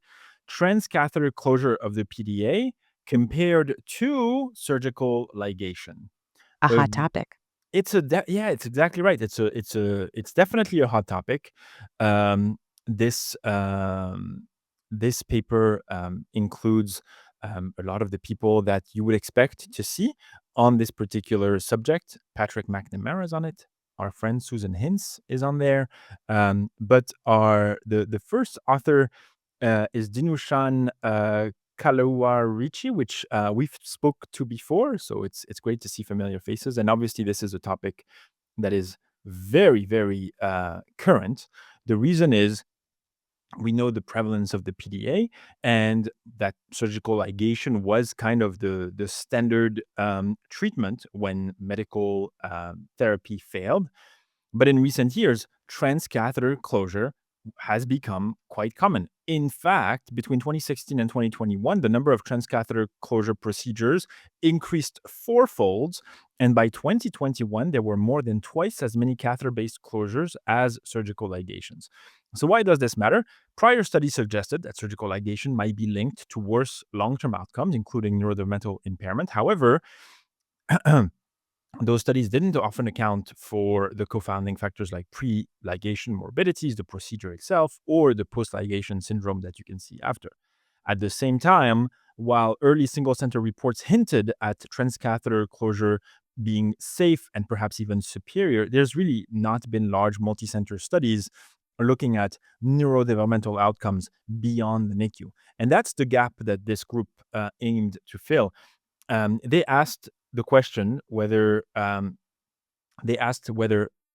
Transcatheter Closure of the PDA Compared to Surgical Ligation. A hot topic. It's exactly right. It's definitely a hot topic. This paper includes a lot of the people that you would expect to see on this particular subject. Patrick McNamara is on it. Our friend Susan Hintz is on there. But the first author is Dinushan Kalawarichi, which we've spoke to before. So it's great to see familiar faces. And obviously, this is a topic that is very, very current. The reason is we know the prevalence of the PDA and that surgical ligation was kind of the standard treatment when medical therapy failed. But in recent years, transcatheter closure has become quite common. In fact, between 2016 and 2021, the number of transcatheter closure procedures increased fourfold. And by 2021, there were more than twice as many catheter-based closures as surgical ligations. So why does this matter? Prior studies suggested that surgical ligation might be linked to worse long-term outcomes, including neurodevelopmental impairment. However, those studies didn't often account for the confounding factors like pre-ligation morbidities, the procedure itself, or the post-ligation syndrome that you can see after. At the same time, while early single-center reports hinted at transcatheter closure being safe and perhaps even superior, there's really not been large multi-center studies looking at neurodevelopmental outcomes beyond the NICU. And that's the gap that this group aimed to fill. They asked the question whether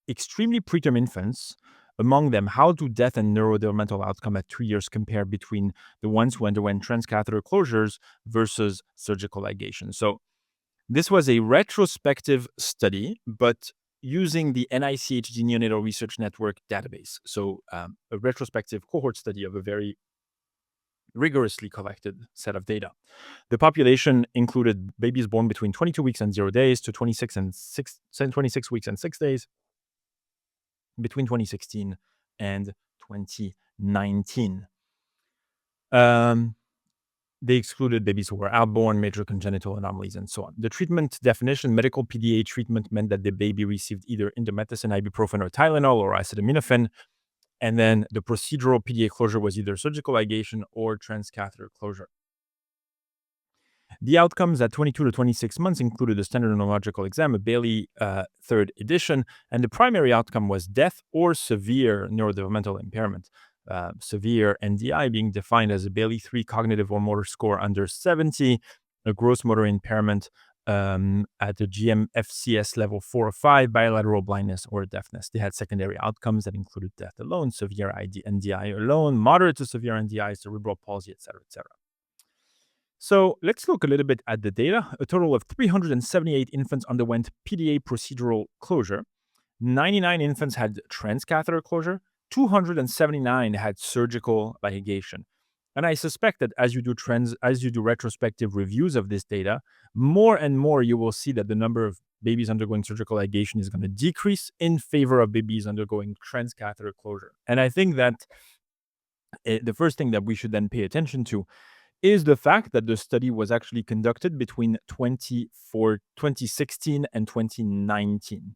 extremely preterm infants, among them, how do death and neurodevelopmental outcome at 3 years compare between the ones who underwent transcatheter closures versus surgical ligation? So This was a retrospective study, but using the NICHD Neonatal Research Network database. So a retrospective cohort study of a very rigorously collected set of data. The population included babies born between 22 weeks and 0 days to 26 weeks and 6 days between 2016 and 2019. They excluded babies who were outborn, major congenital anomalies, and so on. The treatment definition, medical PDA treatment, meant that the baby received either indomethacin, ibuprofen, or Tylenol, or acetaminophen. And then the procedural PDA closure was either surgical ligation or transcatheter closure. The outcomes at 22 to 26 months included a standard neurological exam, a Bailey third edition, and the primary outcome was death or severe neurodevelopmental impairment. Severe NDI being defined as a Bailey 3 cognitive or motor score under 70, a gross motor impairment at the GMFCS level 4 or 5, bilateral blindness or deafness. They had secondary outcomes that included death alone, severe NDI alone, moderate to severe NDI, cerebral palsy, etc., etc. So let's look a little bit at the data. A total of 378 infants underwent PDA procedural closure. 99 infants had transcatheter closure. 279 had surgical ligation. And I suspect that as you do retrospective reviews of this data, more and more you will see that the number of babies undergoing surgical ligation is going to decrease in favor of babies undergoing transcatheter closure. And I think that the first thing that we should then pay attention to is the fact that the study was actually conducted between 2016 and 2019.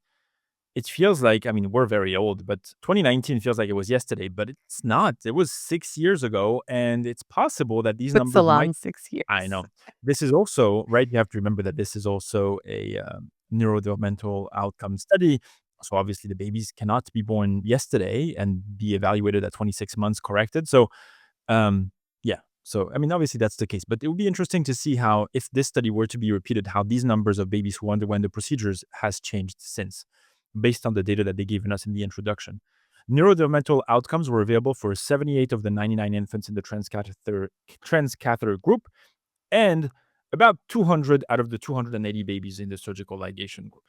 It feels like, I mean, we're very old, but 2019 feels like it was yesterday, but it's not. It was 6 years ago, and it's possible that these It's a numbers long might... 6 years. I know. This is also, right, you have to remember that this is also a neurodevelopmental outcome study. So obviously the babies cannot be born yesterday and be evaluated at 26 months corrected. So, yeah. So, I mean, obviously that's the case, but it would be interesting to see how, if this study were to be repeated, how these numbers of babies who underwent the procedures has changed since, based on the data that they gave us in the introduction. Neurodevelopmental outcomes were available for 78 of the 99 infants in the transcatheter group, and about 200 out of the 280 babies in the surgical ligation group.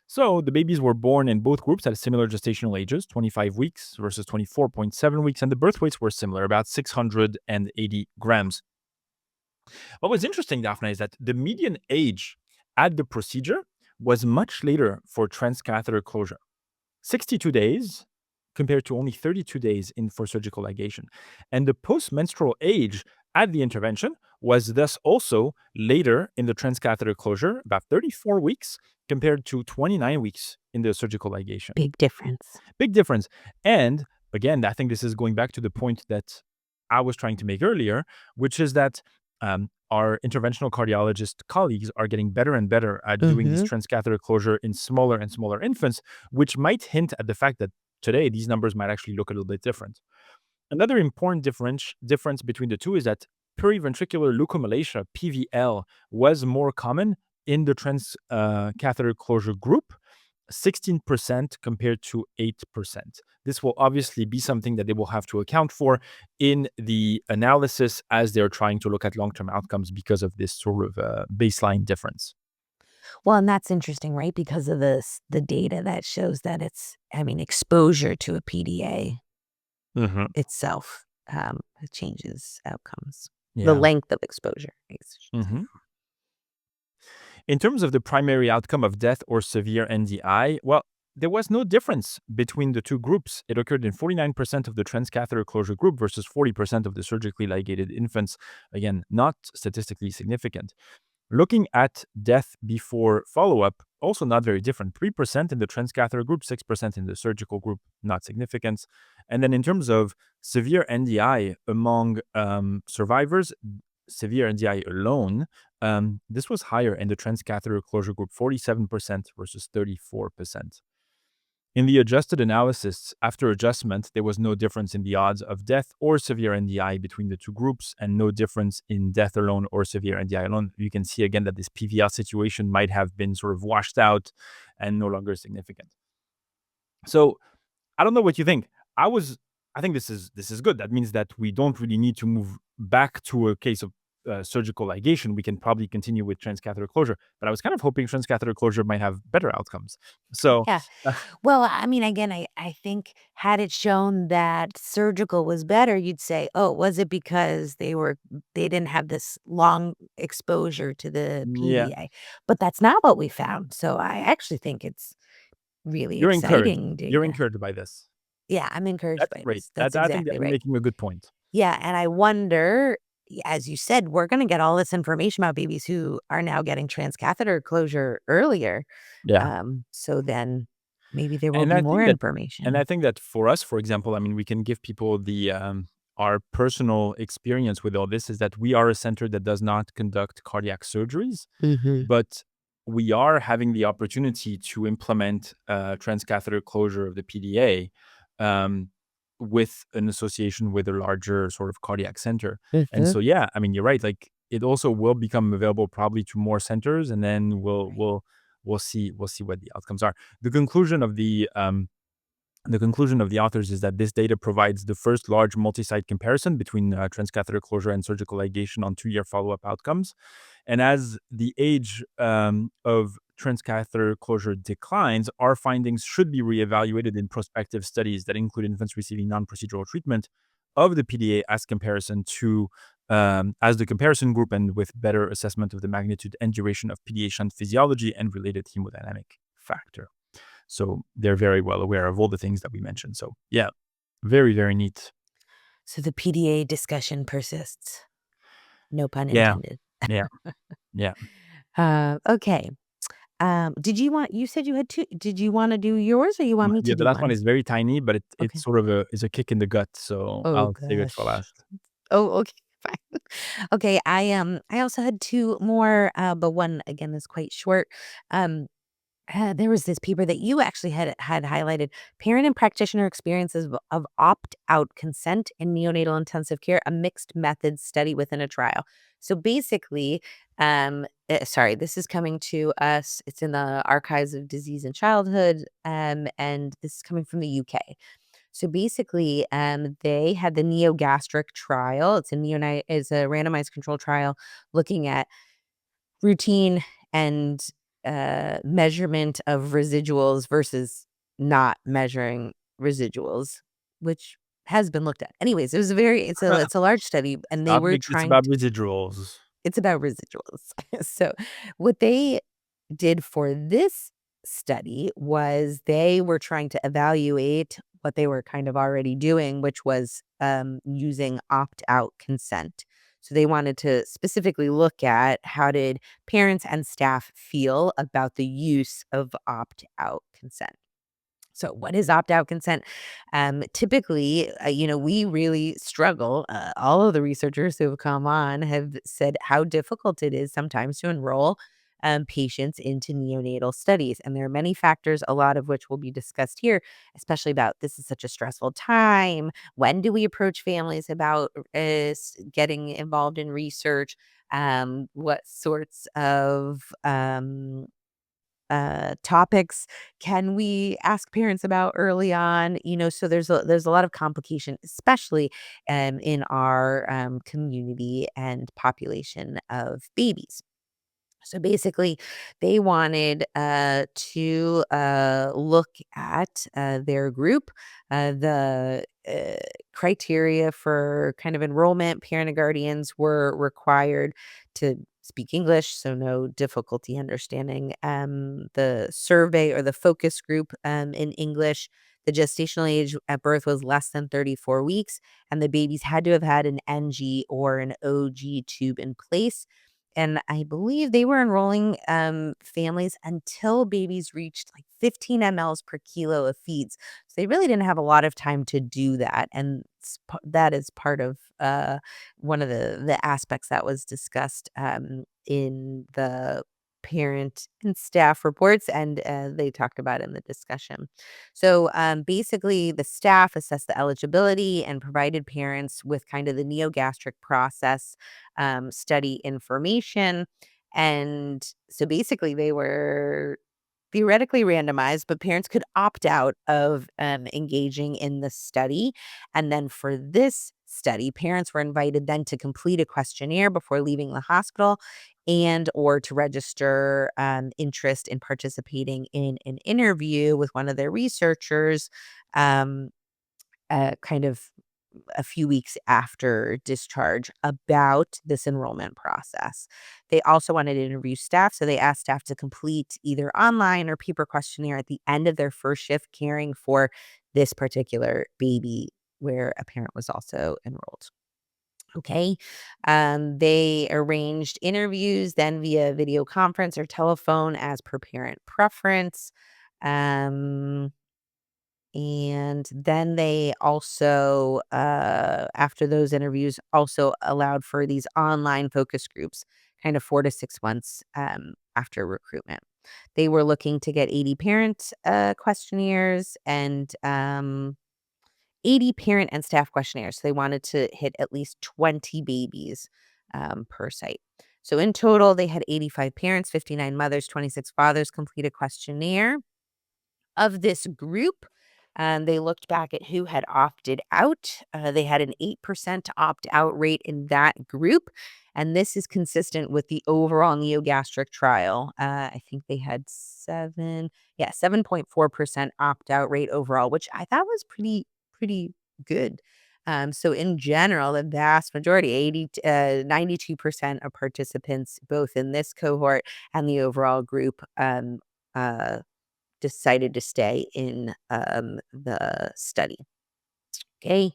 So the babies were born in both groups at similar gestational ages, 25 weeks versus 24.7 weeks, and the birth weights were similar, about 680 grams. What was interesting, Daphna, is that the median age at the procedure was much later for transcatheter closure, 62 days compared to only 32 days for surgical ligation. And the postmenstrual age at the intervention was thus also later in the transcatheter closure, about 34 weeks compared to 29 weeks in the surgical ligation. Big difference. Big difference. And again, I think this is going back to the point that I was trying to make earlier, which is that our interventional cardiologist colleagues are getting better and better at doing this transcatheter closure in smaller and smaller infants, which might hint at the fact that today these numbers might actually look a little bit different. Another important difference between the two is that periventricular leukomalacia, PVL, was more common in the transcatheter closure group, 16% compared to 8%. This will obviously be something that they will have to account for in the analysis as they're trying to look at long-term outcomes because of this sort of baseline difference. Well, and that's interesting, right? Because of the data that shows that it's, exposure to a PDA itself changes outcomes. Yeah. The length of exposure. In terms of the primary outcome of death or severe NDI, well, there was no difference between the two groups. It occurred in 49% of the transcatheter closure group versus 40% of the surgically ligated infants. Again, not statistically significant. Looking at death before follow-up, also not very different. 3% in the transcatheter group, 6% in the surgical group, not significant. And then in terms of severe NDI among survivors, severe NDI alone, this was higher in the transcatheter closure group, 47% versus 34%. In the adjusted analysis, after adjustment, there was no difference in the odds of death or severe NDI between the two groups, and no difference in death alone or severe NDI alone. You can see again that this PVL situation might have been sort of washed out and no longer significant. So I don't know what you think. I think this is good. That means that we don't really need to move back to a case of surgical ligation, we can probably continue with transcatheter closure. But I was kind of hoping transcatheter closure might have better outcomes. So Yeah. Well, I mean, again, I think had it shown that surgical was better, you'd say, oh, was it because they didn't have this long exposure to the yeah, PDA? But that's not what we found. So I actually think it's really you're encouraged. exciting You're data. encouraged by this. Yeah, I'm encouraged That's by great. this. That's I think that exactly you're right. making a good point. Yeah, and I wonder, as you said, we're going to get all this information about babies who are now getting transcatheter closure earlier. Yeah. So then maybe there will And be I more think that information. for us, for example, I mean, we can give people the our personal experience with all this is that we are a center that does not conduct cardiac surgeries, Mm-hmm. but we are having the opportunity to implement transcatheter closure of the PDA with an association with a larger sort of cardiac center. And Mm-hmm. so, yeah, I mean, you're right. Like, it also will become available probably to more centers, and then we'll see what the outcomes are. The conclusion of the authors is that this data provides the first large multi-site comparison between transcatheter closure and surgical ligation on 2-year follow-up outcomes. And as the age of transcatheter closure declines, our findings should be reevaluated in prospective studies that include infants receiving non-procedural treatment of the PDA as comparison to as the comparison group, and with better assessment of the magnitude and duration of PDA shunt physiology and related hemodynamic factor. So they're very well aware of all the things that we mentioned. So yeah, very, very neat. So the PDA discussion persists. No pun Yeah, intended. yeah, yeah. Okay. You said you had two. Did you want to do yours or you want me to Yeah, the do last one one? is very tiny, but it's Okay. sort of is a kick in the gut. So Oh I'll save it for gosh. last. Oh, okay, fine. Okay, I also had two more, but one again is quite short. Um, there was this paper that you actually had highlighted: parent and practitioner experiences of opt-out consent in neonatal intensive care, a mixed method study within a trial. So basically, sorry, this is coming to us. It's in the Archives of Disease in Childhood, and this is coming from the UK. So basically, they had the neogastric trial. It's a randomized control trial looking at routine and measurement of residuals versus not measuring residuals, which has been looked at. Anyways, it's a large study, and they Stop were mix. It's trying about residuals. it's about residuals. So, what they did for this study was they were trying to evaluate what they were kind of already doing, which was using opt out consent. So, they wanted to specifically look at how did parents and staff feel about the use of opt out consent. So, what is opt out consent? Typically, we really struggle. All of the researchers who have come on have said how difficult it is sometimes to enroll patients into neonatal studies. And there are many factors, a lot of which will be discussed here, especially about this is such a stressful time. When do we approach families about getting involved in research? What sorts of topics can we ask parents about early on? So there's a lot of complication, especially in our community and population of babies. So basically, they wanted to look at their group, the criteria for kind of enrollment. Parent and guardians were required to speak English, so no difficulty understanding the survey or the focus group in English. The gestational age at birth was less than 34 weeks, and the babies had to have had an NG or an OG tube in place, and I believe they were enrolling families until babies reached like 15 mLs per kilo of feeds. So they really didn't have a lot of time to do that. And that is part of one of the aspects that was discussed in the parent and staff reports, and they talked about in the discussion. So basically, the staff assessed the eligibility and provided parents with kind of the neogastric process study information. And so basically, they were theoretically randomized, but parents could opt out of engaging in the study. And then for this study. Parents were invited then to complete a questionnaire before leaving the hospital and or to register interest in participating in an interview with one of their researchers um, kind of a few weeks after discharge about this enrollment process. They also wanted to interview staff, so they asked staff to complete either online or paper questionnaire at the end of their first shift caring for this particular baby where a parent was also enrolled. Okay. They arranged interviews then via video conference or telephone as per parent preference. Um, and then they also, after those interviews, also allowed for these online focus groups, kind of 4 to 6 months after recruitment. They were looking to get 80 parent questionnaires and 80 parent and staff questionnaires. So they wanted to hit at least 20 babies per site. So in total, they had 85 parents, 59 mothers, 26 fathers complete a questionnaire. Of this group, they looked back at who had opted out. They had an 8% opt out rate in that group. And this is consistent with the overall neogastric trial. I think they had 7.4% opt out rate overall, which I thought was pretty good. So in general, the vast majority, 92% of participants, both in this cohort and the overall group, uh, decided to stay in the study. Okay.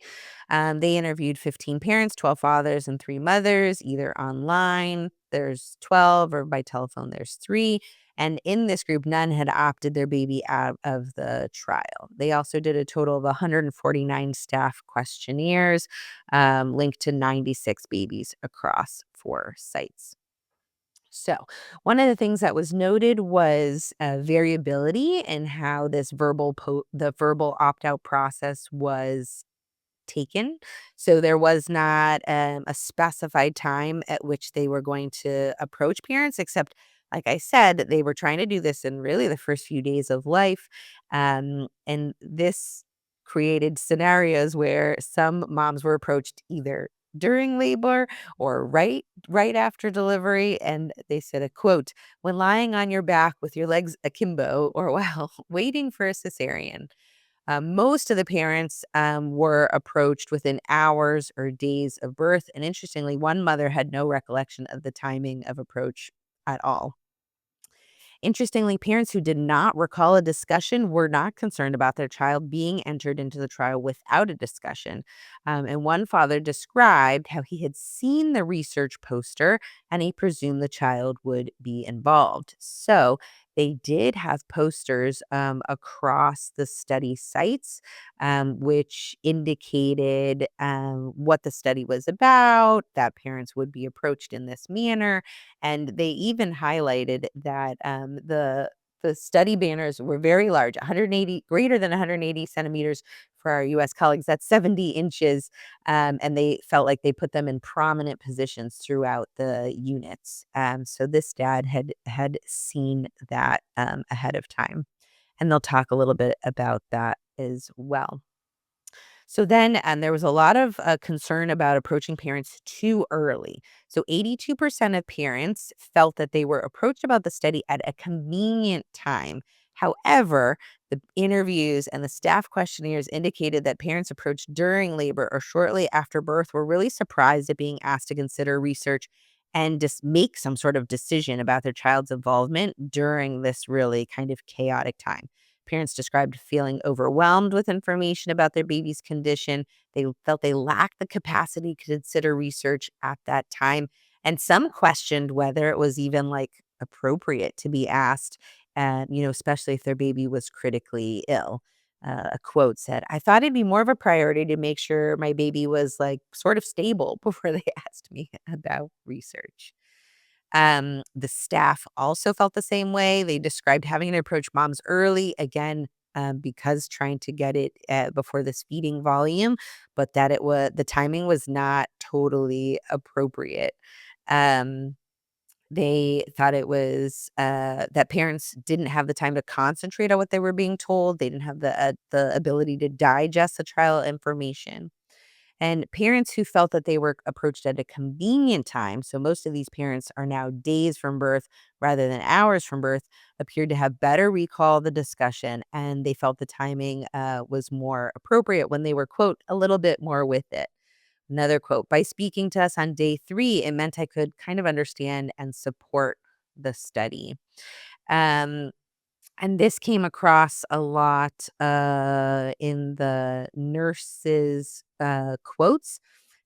They interviewed 15 parents, 12 fathers, and 3 mothers, either online. There's 12, or by telephone, there's 3. And in this group, none had opted their baby out of the trial. They also did a total of 149 staff questionnaires linked to 96 babies across 4 sites. So, one of the things that was noted was variability in how this the verbal opt out process was taken. So there was not a specified time at which they were going to approach parents, except, like I said, they were trying to do this in really the first few days of life. And this created scenarios where some moms were approached either during labor or right after delivery, and they said a quote, when lying on your back with your legs akimbo or while waiting for a cesarean. Most of the parents were approached within hours or days of birth. And interestingly, one mother had no recollection of the timing of approach at all. Interestingly, parents who did not recall a discussion were not concerned about their child being entered into the trial without a discussion. And one father described how he had seen the research poster and he presumed the child would be involved. So they did have posters across the study sites, which indicated what the study was about, that parents would be approached in this manner, and they even highlighted that the study banners were very large, 180 greater than 180 centimeters for our U.S. colleagues. That's 70 inches, and they felt like they put them in prominent positions throughout the units. So this dad had seen that ahead of time, and they'll talk a little bit about that as well. So then there was a lot of concern about approaching parents too early. So 82% of parents felt that they were approached about the study at a convenient time. However, the interviews and the staff questionnaires indicated that parents approached during labor or shortly after birth were really surprised at being asked to consider research and just make some sort of decision about their child's involvement during this really kind of chaotic time. Parents described feeling overwhelmed with information about their baby's condition. They felt they lacked the capacity to consider research at that time. And some questioned whether it was even like appropriate to be asked, especially if their baby was critically ill. A quote said, I thought it'd be more of a priority to make sure my baby was like sort of stable before they asked me about research. The staff also felt the same way. They described having to approach moms early, again, because trying to get it before this feeding volume, but that the timing was not totally appropriate. Um, they thought it was that parents didn't have the time to concentrate on what they were being told. They didn't have the ability to digest the trial information. And parents who felt that they were approached at a convenient time, so most of these parents are now days from birth rather than hours from birth, appeared to have better recall of the discussion, and they felt the timing was more appropriate when they were, quote, a little bit more with it. Another quote, by speaking to us on day 3, it meant I could kind of understand and support the study. Um, and this came across a lot in the nurses' quotes.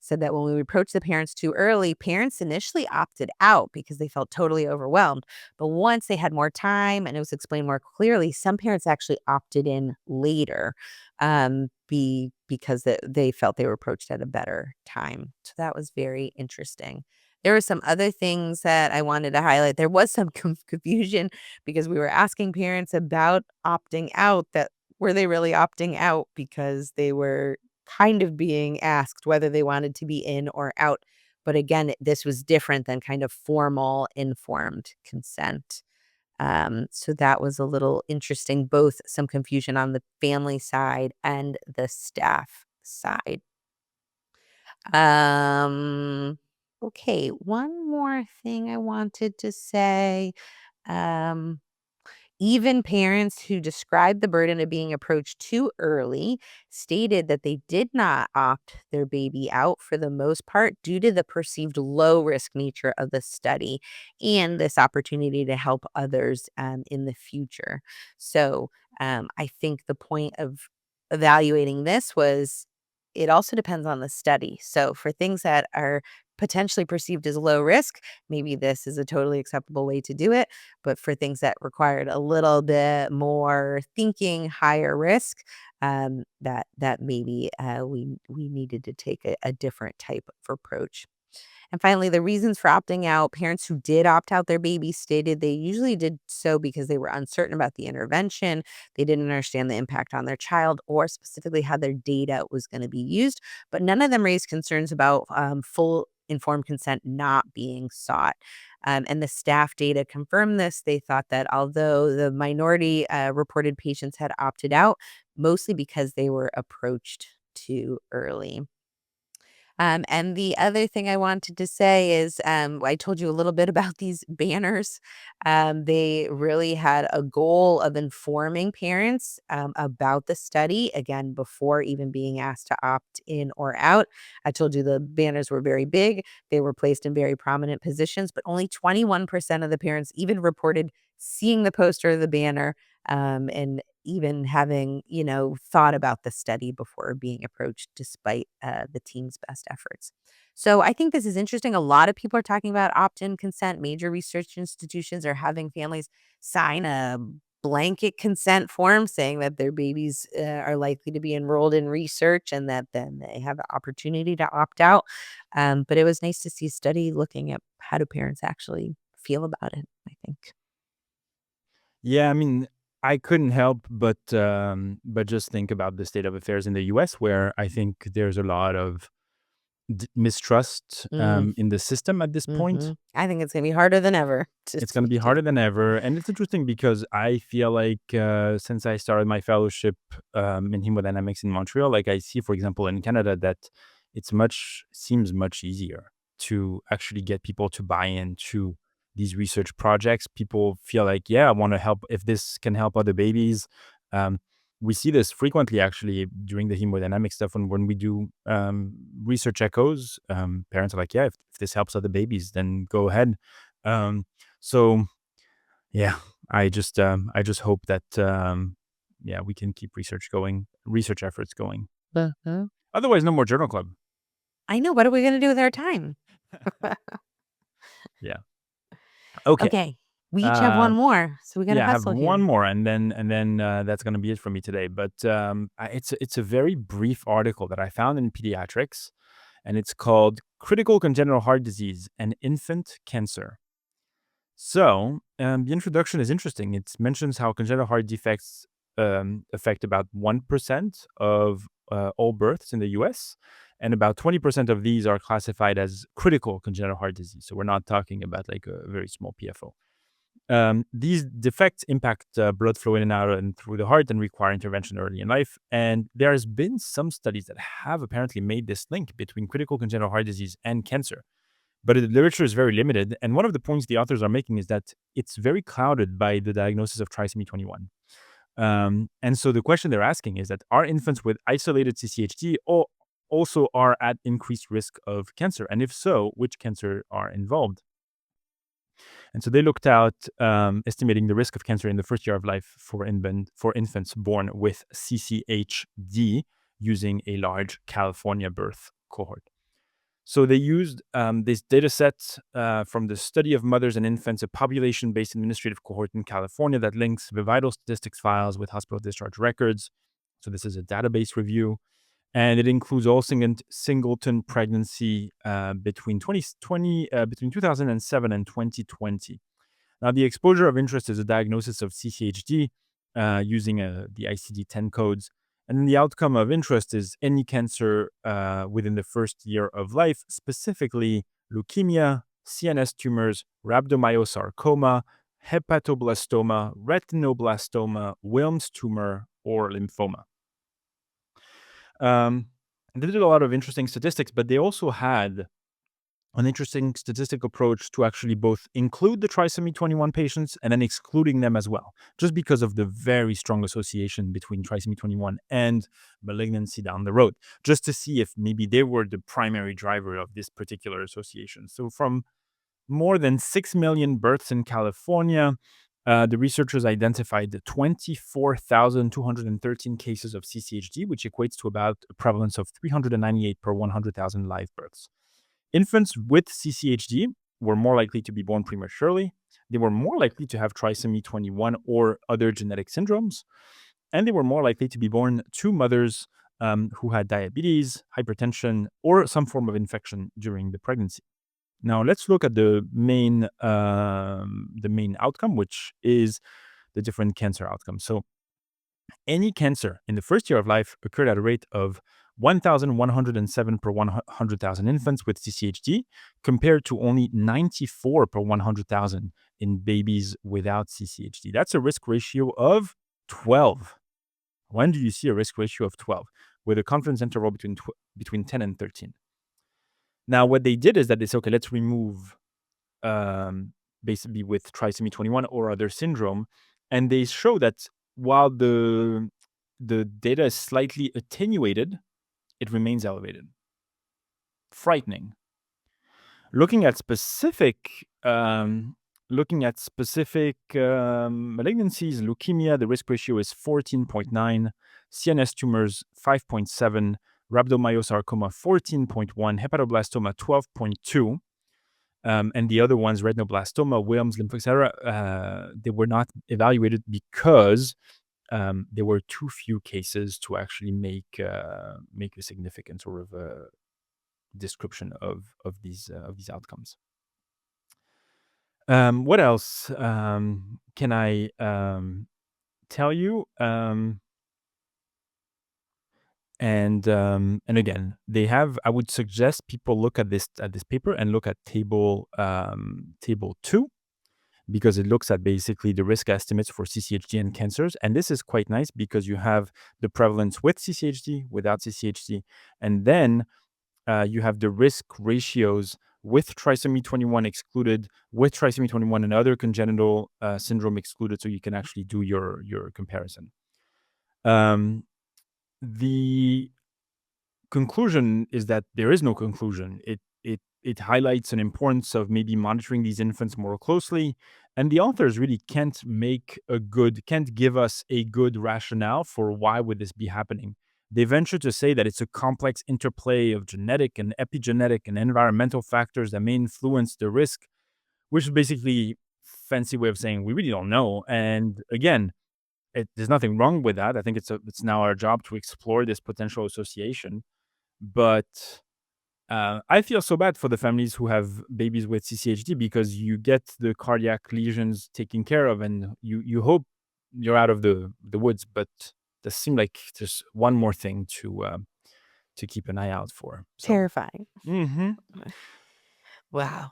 Said that when we approached the parents too early, parents initially opted out because they felt totally overwhelmed. But once they had more time and it was explained more clearly, some parents actually opted in later because they felt they were approached at a better time. So that was very interesting. There were some other things that I wanted to highlight. There was some confusion because we were asking parents about opting out, that were they really opting out because they were kind of being asked whether they wanted to be in or out. But again, this was different than kind of formal informed consent. So that was a little interesting, both some confusion on the family side and the staff side. Um, okay, one more thing I wanted to say. Um, Even parents who described the burden of being approached too early stated that they did not opt their baby out for the most part due to the perceived low risk nature of the study and this opportunity to help others in the future. So I think the point of evaluating this was it also depends on the study. So for things that are potentially perceived as low risk, maybe this is a totally acceptable way to do it. But for things that required a little bit more thinking, higher risk, that maybe we needed to take a different type of approach. And finally, the reasons for opting out, parents who did opt out their baby stated they usually did so because they were uncertain about the intervention, they didn't understand the impact on their child, or specifically how their data was going to be used. But none of them raised concerns about full informed consent not being sought. And the staff data confirmed this. They thought that although the minority reported patients had opted out, mostly because they were approached too early. And the other thing I wanted to say is I told you a little bit about these banners. They really had a goal of informing parents about the study, again, before even being asked to opt in or out. I told you the banners were very big, they were placed in very prominent positions, but only 21% of the parents even reported seeing the poster or the banner. And even having, thought about the study before being approached despite the team's best efforts. So I think this is interesting. A lot of people are talking about opt-in consent. Major research institutions are having families sign a blanket consent form saying that their babies are likely to be enrolled in research and that then they have the opportunity to opt out. But it was nice to see a study looking at how do parents actually feel about it, I think. Yeah, I mean, I couldn't help but just think about the state of affairs in the U.S., where I think there's a lot of mistrust Mm. in the system at this point. I think it's gonna be harder than ever It's going to be harder than ever, and it's interesting because I feel like since I started my fellowship in hemodynamics in Montreal, like I see, for example, in Canada, that seems much easier to actually get people to buy into these research projects. People feel like, yeah, I want to help if this can help other babies. Um, we see this frequently actually during the hemodynamic stuff when we do research echoes. Parents are like, yeah, if this helps other babies, then go ahead. Um, so yeah, I just hope that yeah, we can keep research efforts going. Uh-huh. Otherwise, no more journal club. I know, what are we gonna do with our time? Yeah. Okay. Okay, we each have one more, so we gotta Yeah, I have hustle one here. more, and then that's gonna be it for me today. But it's a very brief article that I found in Pediatrics, and it's called "Critical Congenital Heart Disease and Infant Cancer." So, the introduction is interesting. It mentions how congenital heart defects affect about 1% of all births in the US, and about 20% of these are classified as critical congenital heart disease. So, we're not talking about like a very small PFO. These defects impact blood flow in and out and through the heart and require intervention early in life. And there has been some studies that have apparently made this link between critical congenital heart disease and cancer. But the literature is very limited. And one of the points the authors are making is that it's very clouded by the diagnosis of trisomy 21. And so the question they're asking is that are infants with isolated CCHD also are at increased risk of cancer? And if so, which cancer are involved? And so they looked at estimating the risk of cancer in the first year of life for infants born with CCHD using a large California birth cohort. So they used this data set from the study of mothers and infants, a population-based administrative cohort in California that links the vital statistics files with hospital discharge records. So this is a database review. And it includes all singleton pregnancy between 2007 and 2020. Now, the exposure of interest is a diagnosis of CCHD using the ICD-10 codes. And then the outcome of interest is any cancer within the first year of life, specifically leukemia, CNS tumors, rhabdomyosarcoma, hepatoblastoma, retinoblastoma, Wilms tumor, or lymphoma. They did a lot of interesting statistics, but they also had an interesting statistical approach to actually both include the trisomy 21 patients and then excluding them as well, just because of the very strong association between trisomy 21 and malignancy down the road, just to see if maybe they were the primary driver of this particular association. So from more than 6 million births in California, the researchers identified 24,213 cases of CCHD, which equates to about a prevalence of 398 per 100,000 live births. Infants with CCHD were more likely to be born prematurely. They were more likely to have trisomy 21 or other genetic syndromes. And they were more likely to be born to mothers who had diabetes, hypertension, or some form of infection during the pregnancy. Now, let's look at the main outcome, which is the different cancer outcomes. So any cancer in the first year of life occurred at a rate of 1,107 per 100,000 infants with CCHD, compared to only 94 per 100,000 in babies without CCHD. That's a risk ratio of 12. When do you see a risk ratio of 12? With a confidence interval between 10 and 13. Now, what they did is that they said, okay, let's remove basically with trisomy 21 or other syndrome. And they show that while the data is slightly attenuated, it remains elevated. Frightening. Looking at specific malignancies, leukemia, the risk ratio is 14.9, CNS tumors 5.7, rhabdomyosarcoma 14.1, hepatoblastoma 12.2, and the other ones, retinoblastoma, Wilms, lymphoma, etc., they were not evaluated because there were too few cases to actually make a significant sort of description of these outcomes. What else can I tell you? And again, they have. I would suggest people look at this paper and look at table 2, because it looks at basically the risk estimates for CCHD and cancers. And this is quite nice because you have the prevalence with CCHD, without CCHD, and then you have the risk ratios with trisomy 21 excluded, with trisomy 21 and other congenital syndrome excluded, so you can actually do your comparison. The conclusion is that there is no conclusion. It highlights an importance of maybe monitoring these infants more closely, and the authors really can't give us a good rationale for why would this be happening. They venture to say that it's a complex interplay of genetic and epigenetic and environmental factors that may influence the risk, which is basically a fancy way of saying we really don't know. And again, there's nothing wrong with that. I think it's now our job to explore this potential association. But I feel so bad for the families who have babies with CCHD, because you get the cardiac lesions taken care of and you hope you're out of the woods, but this seems like there's one more thing to keep an eye out for. So. Terrifying. Mm-hmm. Wow.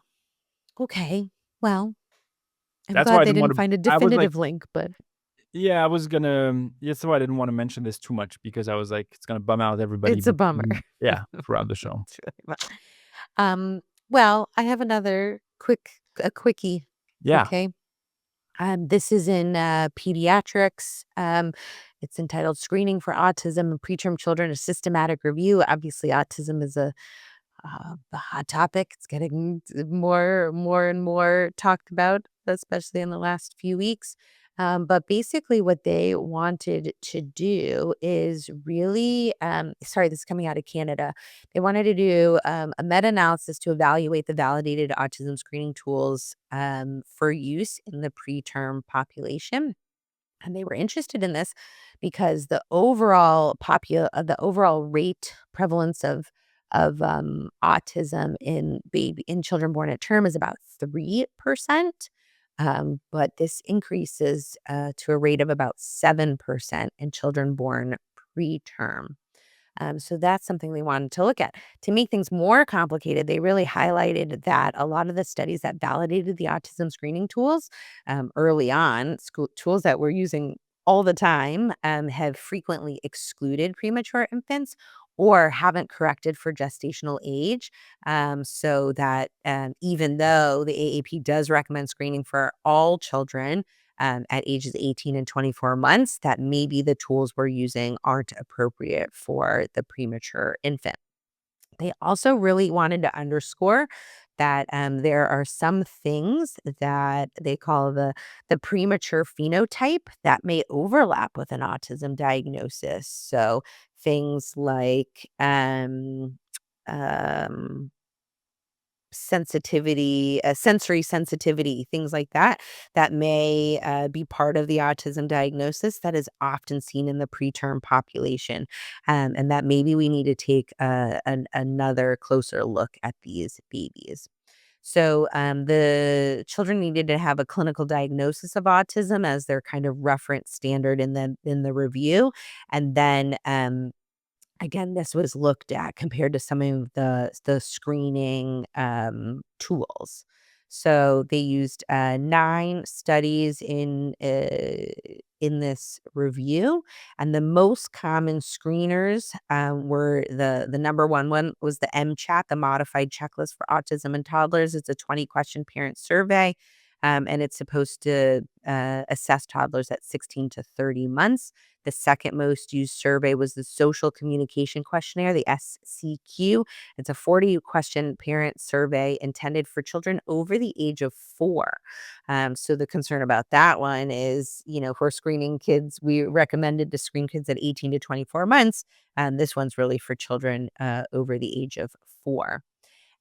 Okay. Well, I'm That's why glad I they didn't want didn't to. find a I was like, definitive link, but yeah, I was gonna. That's why I didn't want to mention this too much because I was like, it's gonna bum out everybody. it's a bummer. Yeah, throughout the show. It's really well, I have another quickie. Yeah. Okay. This is in pediatrics. It's entitled "Screening for Autism in Preterm Children: A Systematic Review." Obviously, autism is a hot topic. It's getting more and more talked about, especially in the last few weeks. But basically, what they wanted to do is really, sorry, this is coming out of Canada. They wanted to do a meta analysis to evaluate the validated autism screening tools for use in the preterm population. And they were interested in this because the overall rate prevalence of autism in children born at term is about 3%. But this increases to a rate of about 7% in children born preterm. So that's something they wanted to look at. To make things more complicated, they really highlighted that a lot of the studies that validated the autism screening tools early on, tools that we're using all the time, have frequently excluded premature infants or haven't corrected for gestational age. So that even though the AAP does recommend screening for all children, at ages 18 and 24 months, that maybe the tools we're using aren't appropriate for the premature infant. They also really wanted to underscore that there are some things that they call the premature phenotype that may overlap with an autism diagnosis. So things like um, sensitivity, sensory sensitivity, things like that, that may be part of the autism diagnosis that is often seen in the preterm population. And that maybe we need to take another closer look at these babies. So the children needed to have a clinical diagnosis of autism as their kind of reference standard in the review, and then again, this was looked at compared to some of the screening tools. So they used 9 studies in this review, and the most common screeners were the number one was the MCHAT, the Modified Checklist for Autism in Toddlers. It's a 20-question parent survey, and it's supposed to assess toddlers at 16 to 30 months. The second most used survey was the Social Communication Questionnaire, the SCQ. It's a 40-question parent survey intended for children over the age of 4. So the concern about that one is, if we're screening kids, we recommended to screen kids at 18 to 24 months. This one's really for children over the age of 4.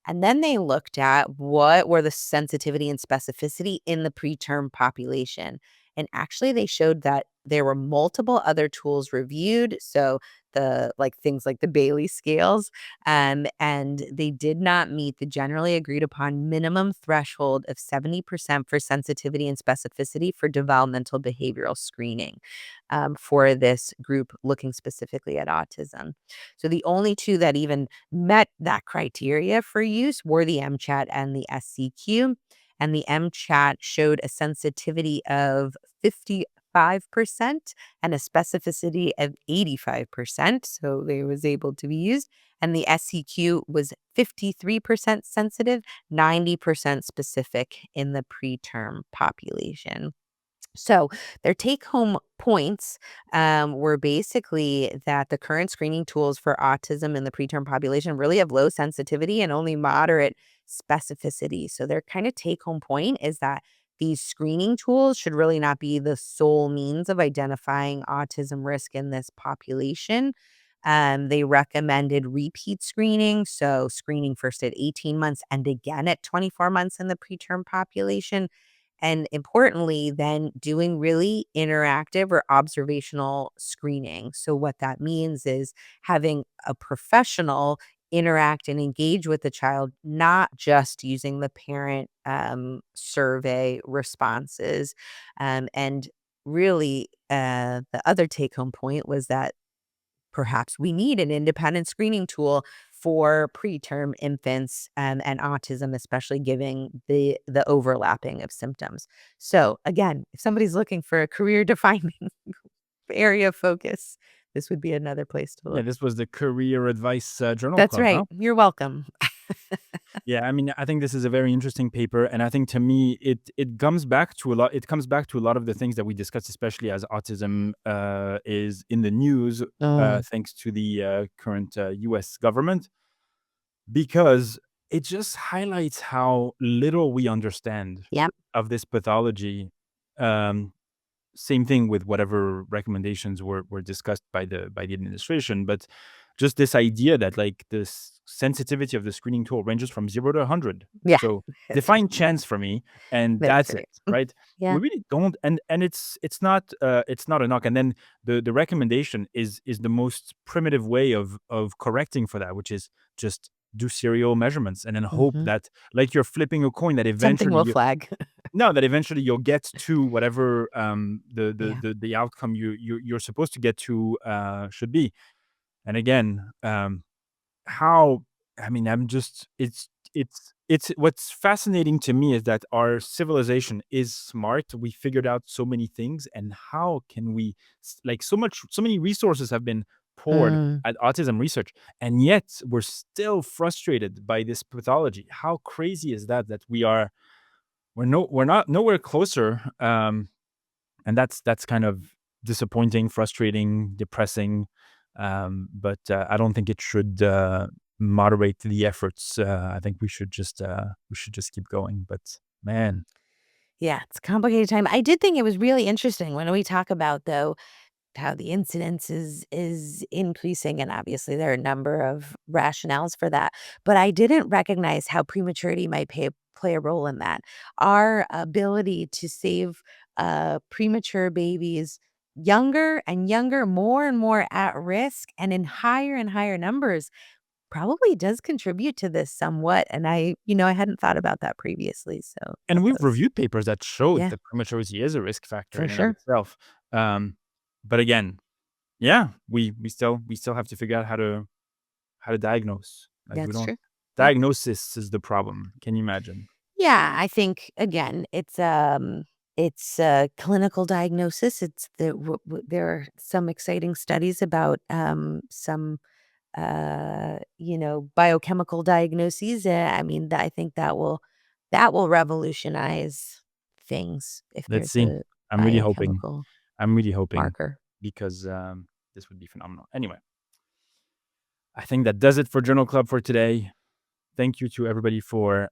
And then they looked at what were the sensitivity and specificity in the preterm population. And actually, they showed that there were multiple other tools reviewed. So things like the Bailey scales, and they did not meet the generally agreed upon minimum threshold of 70% for sensitivity and specificity for developmental behavioral screening for this group looking specifically at autism. So the only two that even met that criteria for use were the MCHAT and the SCQ. And the MCHAT showed a sensitivity of 55% and a specificity of 85%. So they was able to be used. And the SCQ was 53% sensitive, 90% specific in the preterm population. So their take-home points were basically that the current screening tools for autism in the preterm population really have low sensitivity and only moderate specificity. So their kind of take-home point is that these screening tools should really not be the sole means of identifying autism risk in this population. They recommended repeat screening, so screening first at 18 months and again at 24 months in the preterm population. And importantly, then doing really interactive or observational screening. So, what that means is having a professional interact and engage with the child, not just using the parent survey responses. And really, the other take home point was that perhaps we need an independent screening tool for preterm infants and autism, especially giving the overlapping of symptoms. So again, if somebody's looking for a career defining area of focus, this would be another place to Yeah, look. this was the Career Advice Journal That's Club, right. huh? You're welcome. Yeah, I mean, I think this is a very interesting paper, and I think to me, it comes back to a lot. It comes back to a lot of the things that we discussed, especially as autism is in the news, thanks to the current U.S. government, because it just highlights how little we understand Yep. of this pathology. Um, Same thing with whatever recommendations were discussed by the administration, but just this idea that like this sensitivity of the screening tool ranges from 0 to 100. Yeah. So That's define chance for me, and That's that's right. it, right? Yeah. We really don't, and it's not a knock. And then the recommendation is the most primitive way of correcting for that, which is just do serial measurements and then hope that, like you're flipping a coin, that Something will eventually flag. no, that eventually you'll get to whatever Yeah. the outcome you're supposed to get to should be. And again, how I mean, I'm just it's what's fascinating to me is that our civilization is smart. We figured out so many things, and how can we like so many resources have been poured Mm. at autism research, and yet we're still frustrated by this pathology. How crazy is that we're not nowhere closer, and that's kind of disappointing, frustrating, depressing, but I don't think it should moderate the efforts. I think we should just keep going, but man. Yeah, it's a complicated time. I did think it was really interesting when we talk about, though, how the incidence is increasing, and obviously there are a number of rationales for that, but I didn't recognize how prematurity might play a role in that. Our ability to save premature babies younger and younger, more and more at risk, and in higher and higher numbers probably does contribute to this somewhat, and I hadn't thought about that previously, so And we've that's reviewed papers that showed yeah, that prematurity is a risk factor for in and of sure. itself. Um, but again, yeah, we still have to figure out how to diagnose. Like we That's don't true. Yeah. diagnosis is the problem. Can you imagine? Yeah, I think again, it's a clinical diagnosis. It's there are some exciting studies about some biochemical diagnoses. I mean, I think that will revolutionize things if Let's there's see. a I'm really hoping. biochemical I'm really hoping marker. because this would be phenomenal. Anyway, I think that does it for Journal Club for today. Thank you to everybody for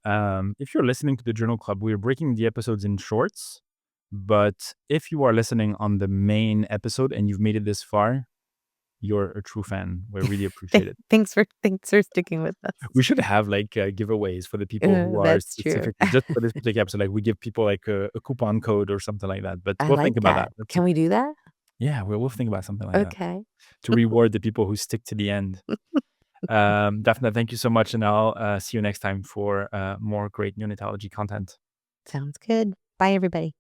if you're listening to the Journal Club, we're breaking the episodes in shorts. But if you are listening on the main episode and you've made it this far, you're a true fan. We really appreciate it. Thanks for sticking with us. We should have like giveaways for the people who are That's true. specifically just for this particular episode. Like we give people like a coupon code or something like that. But I we'll like think about that. that. Let's see. Can we do that? Yeah, we'll think about something like that Okay. to reward the people who stick to the end. Daphna, thank you so much, and I'll see you next time for more great neonatology content. Sounds good. Bye, everybody.